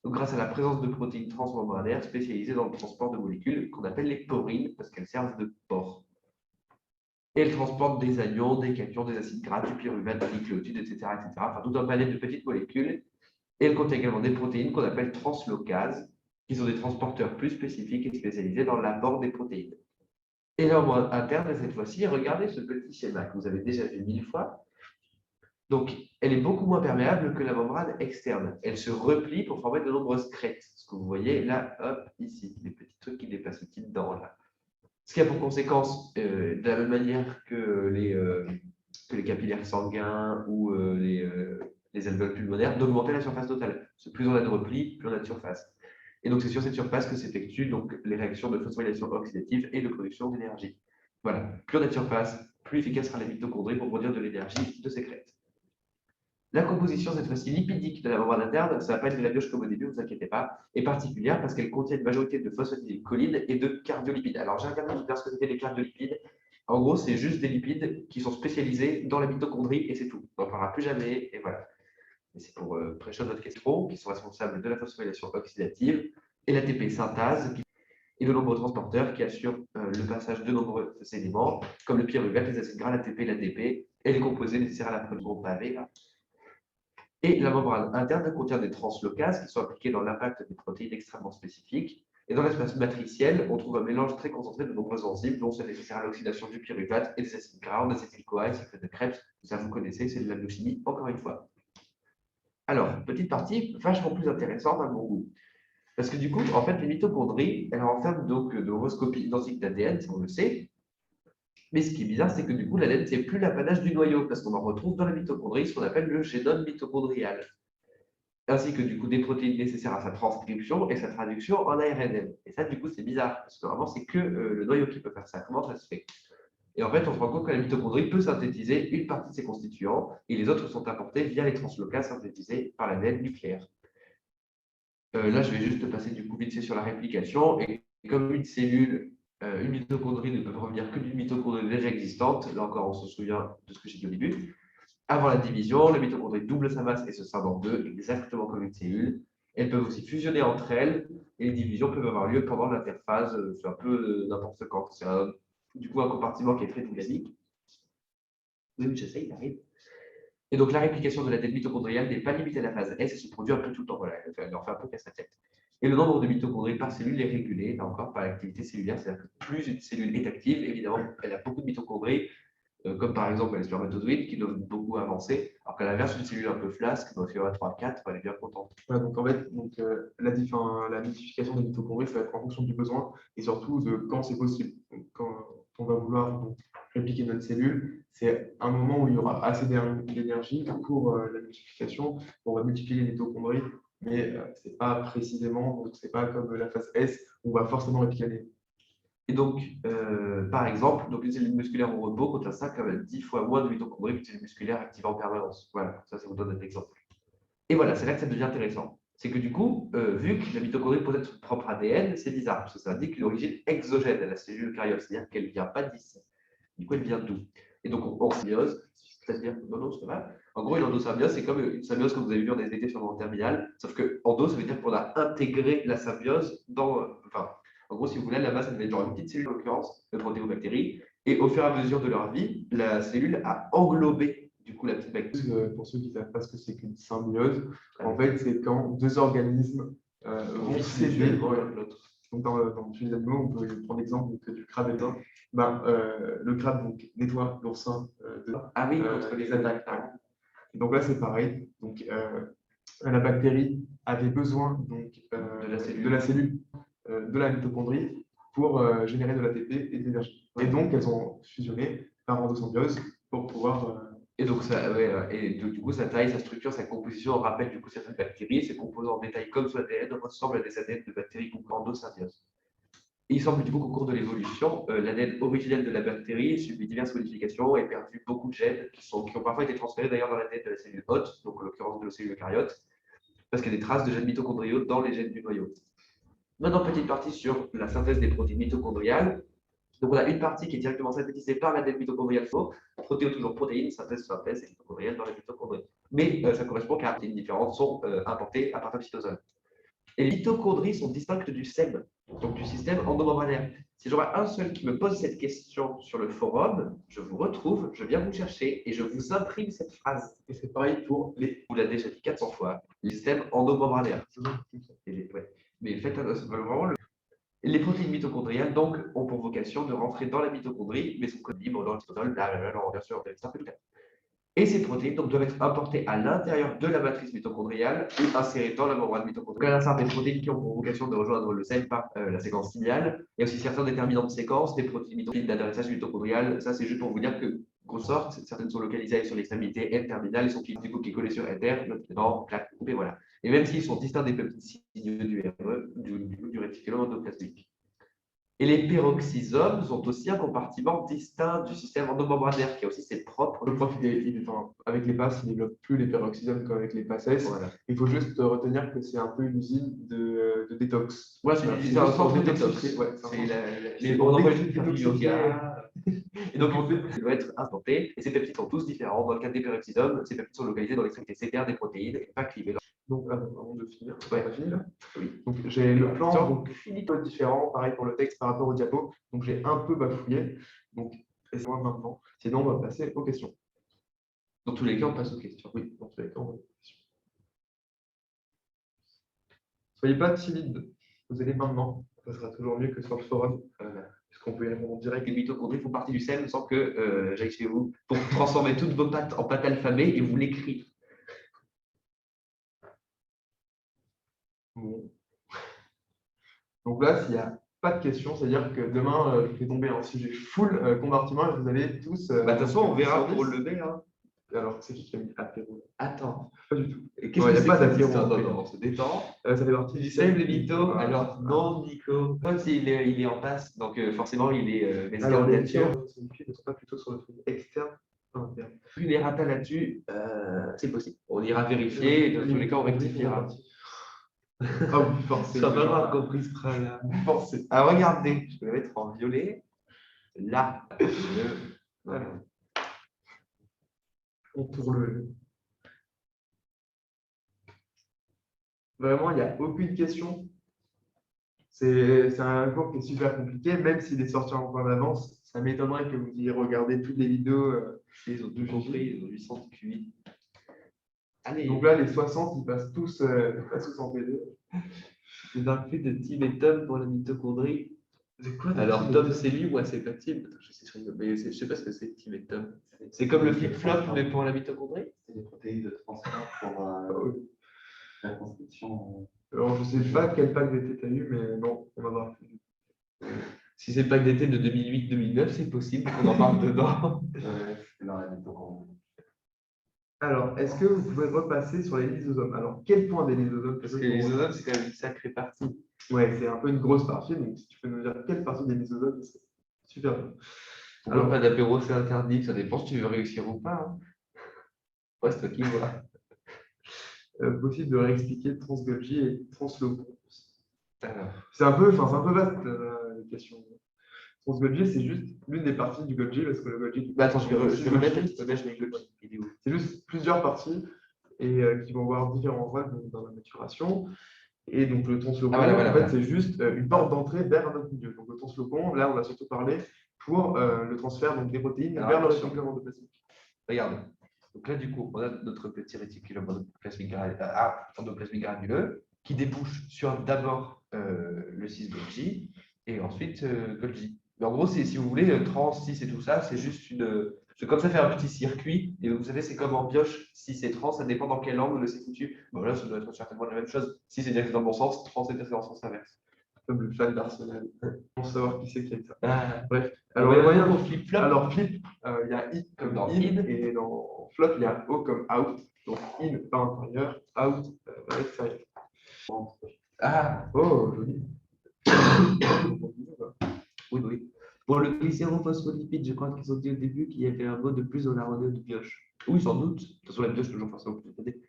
Donc, grâce à la présence de protéines transmembranaires spécialisées dans le transport de molécules qu'on appelle les porines parce qu'elles servent de pores. Et elles transportent des anions, des cations, des acides gras, du pyruvate, des nucléotides, etc., Enfin, tout un panel de petites molécules. Et elles contiennent également des protéines qu'on appelle translocases qui sont des transporteurs plus spécifiques et spécialisés dans l'apport des protéines. Et la membrane interne, cette fois-ci, regardez ce petit schéma que vous avez déjà vu 1000 fois. Donc, elle est beaucoup moins perméable que la membrane externe. Elle se replie pour former de nombreuses crêtes. Ce que vous voyez là, hop, ici, des petits trucs qui dépassent, des petites dents là. Ce qui a pour conséquence, de la même manière que les capillaires sanguins ou les alvéoles pulmonaires, d'augmenter la surface totale. Plus on a de repli, plus on a de surface. Et donc, c'est sur cette surface que s'effectuent donc les réactions de phosphorylation oxydative et de production d'énergie. Voilà, plus on a de surface, plus efficace sera la mitochondrie pour produire de l'énergie de sécrète. La composition, cette fois-ci lipidique de la membrane interne, ça ne va pas être de la pioche comme au début, ne vous inquiétez pas, est particulière parce qu'elle contient une majorité de phosphatidylcholine et de cardiolipides. Alors, j'ai regardé tout à l'heure ce que c'était les cardiolipides. En gros, c'est juste des lipides qui sont spécialisés dans la mitochondrie et c'est tout. On n'en parlera plus jamais et voilà. Et c'est pour prêcher notre question, qui sont responsables de la phosphorylation oxydative et l'ATP synthase et de nombreux transporteurs qui assurent le passage de nombreux éléments, comme le pyruvate, les acides gras, l'ATP, l'ADP et les composés nécessaires à la production de pavé. Et la membrane interne contient des translocases qui sont impliquées dans l'impact des protéines extrêmement spécifiques. Et dans l'espace matriciel, on trouve un mélange très concentré de nombreuses enzymes, dont celles nécessaires à l'oxydation du pyruvate et des acides gras, en acétyl-CoA, cycle de Krebs. Ça, vous connaissez, c'est de la biochimie, encore une fois. Alors, petite partie vachement plus intéressante à mon goût. Parce que du coup, en fait, les mitochondries, elles renferment donc de nombreuses copies identiques d'ADN, si on le sait. Mais ce qui est bizarre, c'est que du coup, l'ADN, c'est plus l'apanage du noyau, parce qu'on en retrouve dans la mitochondrie ce qu'on appelle le génome mitochondrial, ainsi que du coup des protéines nécessaires à sa transcription et sa traduction en ARNM. Et ça, du coup, c'est bizarre, parce que vraiment, c'est que le noyau qui peut faire ça. Comment ça se fait? Et en fait, on se rend compte que la mitochondrie peut synthétiser une partie de ses constituants, et les autres sont apportés via les translocases synthétisées par l'ADN nucléaire. Là, je vais juste passer du coup vite fait sur la réplication. Et comme une cellule, une mitochondrie ne peut revenir que d'une mitochondrie déjà existante, là encore, on se souvient de ce que j'ai dit au début. Avant la division, la mitochondrie double sa masse et se scinde en deux, exactement comme une cellule. Elles peuvent aussi fusionner entre elles, et les divisions peuvent avoir lieu pendant l'interphase. C'est un peu n'importe quand. C'est du coup un compartiment qui est très dynamique. Oui, j'essaye, il arrive. Et donc, la réplication de la tête mitochondriale n'est pas limitée à la phase S, elle se produit un peu tout le temps. Voilà, elle en fait un peu qu'à sa tête. Et le nombre de mitochondries par cellule est régulé, là encore, par l'activité cellulaire. C'est-à-dire que plus une cellule est active, évidemment, elle a beaucoup de mitochondries, comme par exemple les spermatozoïdes qui doivent beaucoup avancer, alors qu'à l'inverse, une cellule un peu flasque, donc il y aura 3-4, elle est bien contente. Voilà, donc en fait, la modification des mitochondries, ça va être en fonction du besoin et surtout de quand c'est possible. Donc, quand on va vouloir répliquer notre cellule, c'est un moment où il y aura assez d'énergie pour la multiplication. On va multiplier les mitochondries, mais ce n'est pas précisément, donc c'est pas comme la phase S où on va forcément répliquer. Et donc, par exemple, donc une cellule musculaire au repos contient 5 à 10 fois moins de mitochondries qu'une cellule musculaire active en permanence. Voilà, ça vous donne un exemple. Et voilà, c'est là que ça devient intéressant. C'est que du coup, vu que la mitochondrie possède son propre ADN, c'est bizarre, parce que ça indique une origine exogène à la cellule eucaryote, c'est-à-dire qu'elle ne vient pas d'ici. Du coup, elle vient d'où? Et donc, en symbiose, c'est-à-dire, non, ça va. En gros, une endosymbiose, c'est comme une symbiose que vous avez vu en SVT sur le terminal, sauf que endo, ça veut dire qu'on a intégré la symbiose dans. Enfin, en gros, si vous voulez, la base, ça devait être genre une petite cellule, en l'occurrence, de protéobactéries, et au fur et à mesure de leur vie, la cellule a englobé du coup la petite bactérie. Pour ceux qui ne savent pas ce que c'est qu'une symbiose, en fait, c'est quand deux organismes vont s'aider l'un l'autre. Donc, dans tous les animaux, on peut prendre l'exemple du crabe et le crabe donc, nettoie l'oursin contre les attaques. Donc là, c'est pareil. Donc, la bactérie avait besoin donc, de la cellule, de la mitochondrie pour générer de l'ATP et de l'énergie. Et donc, elles ont fusionné par endosymbiose pour pouvoir. Et donc, du coup, sa taille, sa structure, sa composition rappelle du coup certaines bactéries. Ces composants en détail comme son ADN ressemblent à des ADN de bactéries en endosymbiose. Il semble du coup qu'au cours de l'évolution, l'ADN originel de la bactérie subit diverses modifications et perdu beaucoup de gènes qui ont parfois été transférés d'ailleurs dans l'ADN de la cellule hôte, donc en l'occurrence de la cellule eucaryote, parce qu'il y a des traces de gènes mitochondriaux dans les gènes du noyau. Maintenant, petite partie sur la synthèse des protéines mitochondriales. Donc, on a une partie qui est directement synthétisée par l'ADN mitochondrial faux, protéo toujours protéines, synthèse et mitochondriale dans les mitochondries. Mais ça correspond car des protéines différentes sont importées à partir du cytosol. Et les mitochondries sont distinctes du SEM, donc du système endomembranaire. Si j'aurais un seul qui me pose cette question sur le forum, je vous retrouve, je viens vous chercher et je vous imprime cette phrase. Et c'est pareil pour les. Vous l'avez déjà dit 400 fois, le système endomembranaire. Mais faites vraiment les protéines mitochondriales, donc, ont pour vocation de rentrer dans la mitochondrie, mais sont comme libre dans le cytosol, blablabla, bien sûr, c'est un peu tout. Et ces protéines donc, doivent être importées à l'intérieur de la matrice mitochondriale ou insérées dans la membrane mitochondriale. Il y a certaines protéines qui ont pour vocation de rejoindre le cell par la séquence signale. Il y a aussi certains déterminants de séquence, des protéines d'adressage mitochondrial. Ça, c'est juste pour vous dire que, grosso sorte, certaines sont localisées sur l'extrémité N-terminale et sont du coup qui est collé sur N-ter, notamment clac, coupé, voilà. Et même s'ils sont distincts des peptides sinueux du RE, du réticulum endoplasmique. Et les peroxysomes sont aussi un compartiment distinct du système endomembranaire qui a aussi ses propres. Le profil avec les passes, il ne développe plus les peroxysomes comme avec les passes. Voilà. Il faut juste retenir que c'est un peu une usine de détox. Ouais, c'est un centre de détox. Ouais, les on empêche de faire du yoga. Et donc, il doit être implanté. Et ces peptides sont tous différents. Dans le cas des peroxysomes, ces peptides sont localisés dans l'extrémité CTR des protéines et pas clivés. Donc, avant de finir, Ouais. on a fini là. Oui. Donc, j'ai le plan donc, un peu différent, pareil pour le texte par rapport au diapo. Donc, j'ai un peu bafouillé. Donc, laissez-moi maintenant. Sinon, on va passer aux questions. Dans tous les cas, on passe aux questions. Oui, dans tous les cas, on va aux questions. Soyez pas timide. Vous allez maintenant. Ça sera toujours mieux que sur le forum. Puisqu'on peut y répondre en direct. Les mitochondries font partie du sel sans que j'aille chez vous pour transformer toutes vos pattes en pâte alphabet et vous l'écrire. Bon. Donc là, s'il n'y a pas de questions, c'est-à-dire que demain, je vais tomber un sujet full compartiment et vous allez tous. De toute façon, on verra pour le lever. Hein. Alors, c'est qui a mis apéro? Attends. Pas du tout. Qu'est-ce Il que n'y a c'est pas que d'apéro. ça? Non, on se détend. Ça fait partie du Save sel. les mythos. Alors, non, Nico. Même s'il est, il est en passe, donc forcément, il est Alors, les nature. ne sont pas plutôt sur le truc externe, interne. Plus les ratas là-dessus, c'est possible. On ira vérifier et dans tous les cas, on rectifiera. Ah oui, forcément. Ça va avoir compris ce là. Forcément. Ah, regardez, je vais le mettre en violet. Là. Voilà. On tourne le. Vraiment, il n'y a aucune question. C'est un cours qui est super compliqué, même s'il est sorti en fin d'avance. Ça m'étonnerait que vous ayez regardé toutes les vidéos. Ils ont tout compris, ils ont 800 QI. Allez. Donc là, les 60, ils passent tous en P2. C'est un fait de Tim et Tom pour la mitochondrie. C'est quoi Alors, Tom, c'est lui, moi, c'est pas Tim. Je sais pas ce que c'est Tim et Tom. C'est comme le flip-flop, mais pour la mitochondrie. C'est des protéines de transfert pour la transcription. Alors, je sais pas quel pack d'été tu as eu, mais non, on va voir. Si c'est le pack d'été de 2008-2009, c'est possible qu'on en parle dedans. C'est dans la mitochondrie. Alors, est-ce que vous pouvez repasser sur les lysosomes? Alors, quel point des lysosomes? Parce que les lysosomes, c'est quand même une sacrée partie. Ouais, c'est un peu une grosse partie, donc si tu peux nous dire quelle partie des lysosomes, c'est super bien. Alors, pas d'apéro, c'est interdit, ça dépend si tu veux réussir ou pas. Hein. Ouais, c'est toi qui vois. Possible de réexpliquer Trans-Golgi et Trans-Loco. Alors. C'est un peu vaste la question. Trans-Golgi, c'est juste l'une des parties du Golgi, parce que le Golgi. Bah, attends, je vais remettre la petite image avec le Golgi. C'est juste plusieurs parties et qui vont avoir différents rôles dans la maturation. Et donc le translocon, en fait, c'est juste une porte d'entrée vers un autre milieu. Donc le translocon, là, on a surtout parlé pour le transfert donc, des protéines vers le réticulum endoplasmique. Regarde. Donc là, du coup, on a notre petit réticulum endoplasmique granuleux qui débouche sur d'abord le 6 Golgi et ensuite Golgi. Mais en gros, si vous voulez, trans, 6 et tout ça, c'est juste une. C'est comme ça faire un petit circuit. Et vous savez, c'est comme en pioche, si c'est trans, ça dépend dans quel angle c'est foutu. Bon, là, ça doit être certainement la même chose. Si c'est directement dans le bon sens, trans, c'est dans le sens inverse. Comme le flag d'Arsenal. Pour savoir qui c'est qui a ça. Ah. Bref. Alors, il y a moyen pour flip-flop. Alors, flip, il y a I comme dans in, et dans flop, il y a O comme out. Donc, in par intérieur, out par extérieur. Ah, oh, joli. Oui, oui. Pour le glycérophospholipide, je crois qu'ils ont dit au début qu'il y avait un mot de plus dans la rondelle de pioche. Oui, sans doute. De toute façon, la pioche, toujours forcément plus de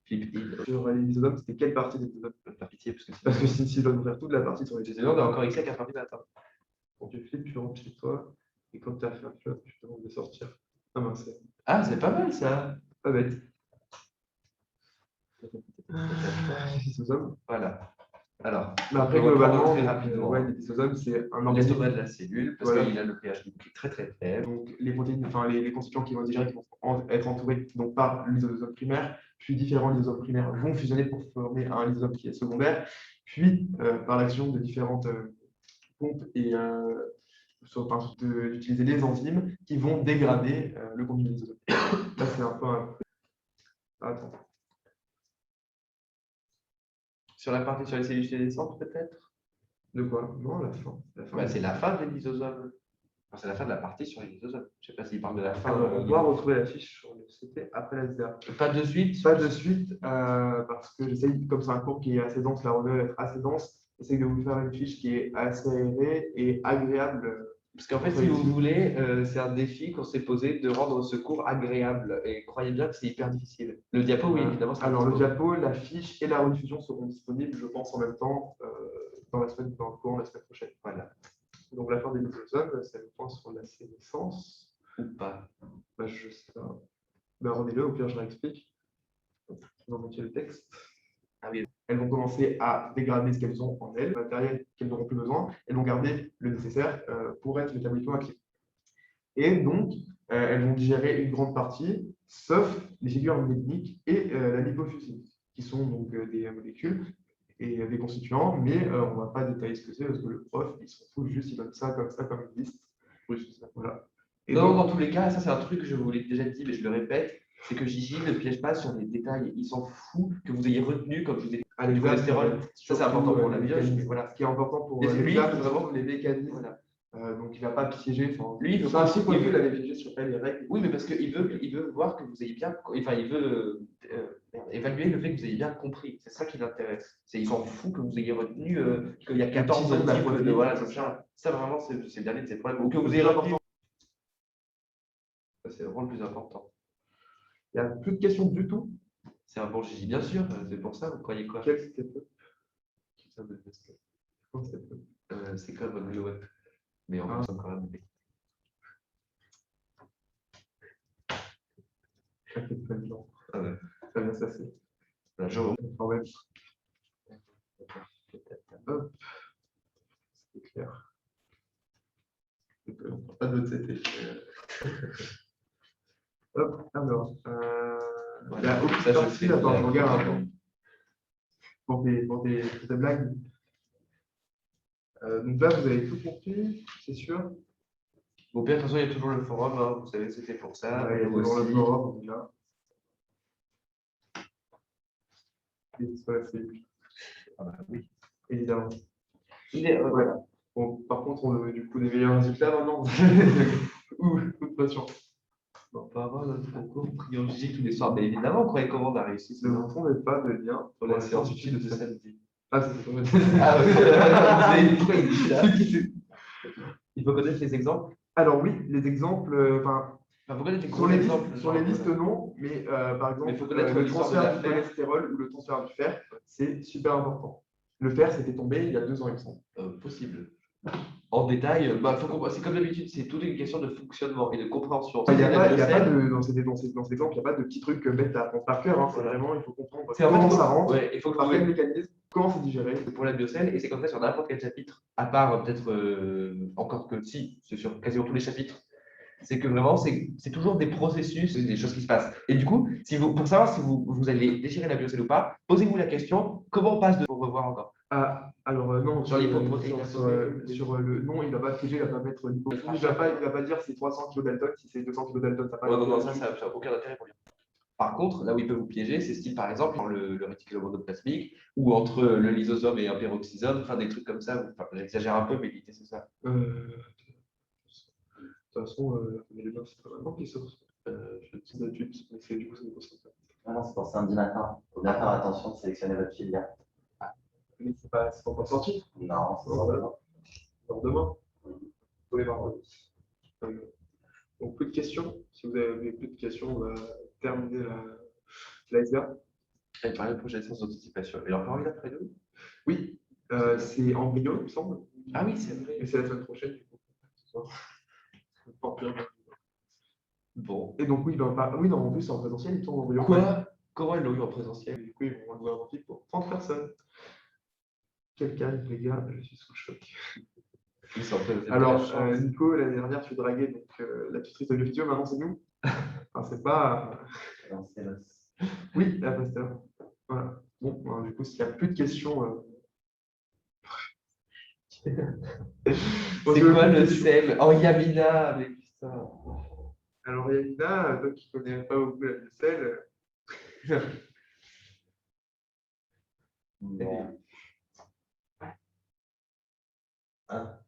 Philippe. Sur les lysosomes, c'était quelle partie des lysosomes? Par pitié, parce que si je dois vous faire toute la partie sur les lysosomes, on a encore ici à 4 matin. Quand tu flippes, tu rentres chez toi, et quand tu as fait un flop, tu te demandes de sortir. Ah mince. Ah, c'est pas mal ça. Pas bête. Lysosomes. Voilà. Alors, mais après, globalement, très rapidement. Ouais, les lysosomes, c'est un organisme. L'estomac de la cellule, parce qu'il a le pH qui est très très faible. Donc, les protéines, enfin, les constituants qui vont digérer, qui vont être entourés donc, par l'isosome primaire, puis différents lysosomes primaires vont fusionner pour former un lysosome qui est secondaire. puis par l'action de différentes pompes et d'utiliser les enzymes qui vont dégrader le contenu des lisosomes. Là, c'est un peu Attends. Sur la partie sur les cellules sénescentes, peut-être? De quoi? Non, la fin. Bah, c'est la fin des lysosomes. Enfin, c'est la fin de la partie sur les lysosomes. Je ne sais pas s'il parle de la fin. Alors, on doit retrouver la fiche sur le CT après la SDA. Pas de suite? Pas de suite, parce que j'essaye, comme c'est un cours qui est assez dense, la revue va être assez dense, j'essaye de vous faire une fiche qui est assez aérée et agréable. Parce qu'en fait, si vous voulez, c'est un défi qu'on s'est posé de rendre ce cours agréable. Et croyez bien que c'est hyper difficile. Le diapo, oui, évidemment. Alors, le diapo, la fiche et la rediffusion seront disponibles, je pense, en même temps dans le cours la semaine prochaine. Voilà. Donc, la fin des lysosomes, c'est le point sur la sénescence. Ou pas. Bah, je sais pas. Bah, rendez-le, au pire, je réexplique. Dans le texte. Ah oui. Elles vont commencer à dégrader ce qu'elles ont en elles, le matériel qu'elles n'auront plus besoin. Elles vont garder le nécessaire pour être métaboliquement actives. Et donc, elles vont digérer une grande partie, sauf les figures médniques et la lipofuscine, qui sont donc des molécules et des constituants, mais on ne va pas détailler ce que c'est parce que le prof, il s'en fout juste, il donne ça comme une liste. Oui, voilà. Et non, donc, dans tous les cas, ça c'est un truc que je vous l'ai déjà dit, mais je le répète, c'est que Gigi ne piège pas sur les détails. Il s'en fout que vous ayez retenu, comme je vous ai dit, du cholestérol. Ça c'est important pour la biologie. Voilà. Ce qui est important pour lui, l'examen, c'est c'est vraiment vraiment les mécanismes. Voilà. Donc il ne va pas piéger. Lui, il veut ça, aussi il avait piégé sur les règles. Oui, mais parce qu'il veut voir que vous ayez bien. Enfin, il veut évaluer le fait que vous ayez bien compris. C'est ça qui l'intéresse. Il s'en fout que vous ayez retenu qu'il y a 14 types types de. Voilà, c'est ça. Ça, vraiment, c'est le dernier de ses problèmes. Ou que vous ayez retenu. C'est vraiment le plus important. Il n'y a plus de questions du tout. C'est un bon Gigi, bien sûr. C'est pour ça, vous croyez quoi? Quel step C'est comme un glow up. Mais on consomme quand même. Ah ouais. Ça vient se passer. La journée. Hop. C'est clair. Pas de CT. Hop, alors. Il y a aucune sortie. Attends, je regarde un peu. Pour tes blagues. Donc là, vous avez tout compris, c'est sûr. Bon, bien, de toute façon, il y a toujours le forum. Hein. Vous savez, c'était pour ça. Il y a toujours le forum, là. Et sur la cellule. Ah bah oui. Évidemment. Voilà. Bon, par contre, on a du coup des meilleurs résultats maintenant. Ou de passion. On peut avoir notre concours prions Gigi tous les soirs. Mais évidemment, vous croyez comment on a réussi. Ne vous trompez pas de lien pour la séance utile de samedi. Ah, c'est ça. Ah oui, pourquoi il dit ça? Il faut connaître les exemples. Alors oui, les exemples, sur les listes, non, mais par exemple, il faut connaître le l'histoire transfert de du cholestérol ou le transfert du fer, c'est super important. Le fer, c'était tombé il y a 2 ans, il me semble. Possible. En détail, c'est comme d'habitude, c'est toute une question de fonctionnement et de compréhension. Il n'y a pas de, dans cet exemple, il n'y a pas de petits trucs que mettre à apprendre par cœur. Hein, voilà. Vraiment, il faut comprendre comment ça rentre, il faut par quel mécanisme, comment c'est digéré. Pour la biocelle, et c'est comme ça sur n'importe quel chapitre, à part peut-être encore que si, c'est sur quasiment tous les chapitres. C'est que vraiment, c'est toujours des processus, des choses qui se passent. Et du coup, pour savoir si vous allez déchirer la biocelle ou pas, posez-vous la question, comment on passe de pour revoir encore? Alors non, sur l'hypoprotéine. Sur le non, il ne va pas piéger, il ne va pas mettre l'hypoprotéine. Il ne va pas dire si c'est 300 kg Dalton, si c'est 200 kg Dalton, ça n'a non, ça n'a aucun intérêt pour lui. Par contre, là où il peut vous piéger, c'est style par exemple dans le réticulum endoplasmique ou entre le lysosome et un peroxysome, enfin des trucs comme ça. J'exagère un peu, mais l'idée c'est ça. De toute façon, les gens, c'est pas vraiment qu'ils sortent. Je dis d'études, mais c'est du coup, ça me concerne pas. Non, c'est pour samedi matin. Il faut bien faire attention de sélectionner votre filière. Mais c'est pas encore sorti. Non, c'est pour demain. Pour demain. Tous les vendredis. Donc, plus de questions. Si vous avez plus de questions, on va terminer la SDA. Elle parlait de projet de séance d'anticipation. Il en parle une après nous? Oui, c'est embryo, il me semble. Ah oui, c'est vrai. Et c'est la semaine prochaine, du coup. Bon. Et donc, oui, oui, non, en plus, c'est en présentiel, ils tournent en embryo. Quoi? Comment ils l'ont eu en présentiel? Du coup, ils vont louer un amphi pour 30 personnes. Quel calme, les gars, je suis sous le choc. Alors, Nico, l'année dernière, tu draguais donc, la tutrice de l'audio, maintenant c'est nous. Enfin, c'est pas. Oui, la pasteur. Voilà. Bon, du coup, s'il n'y a plus de questions C'est quoi le sel? Oh, Yamina, mais putain. Alors, Yamina, toi qui ne connais pas beaucoup la vaisselle, Bon. Ah,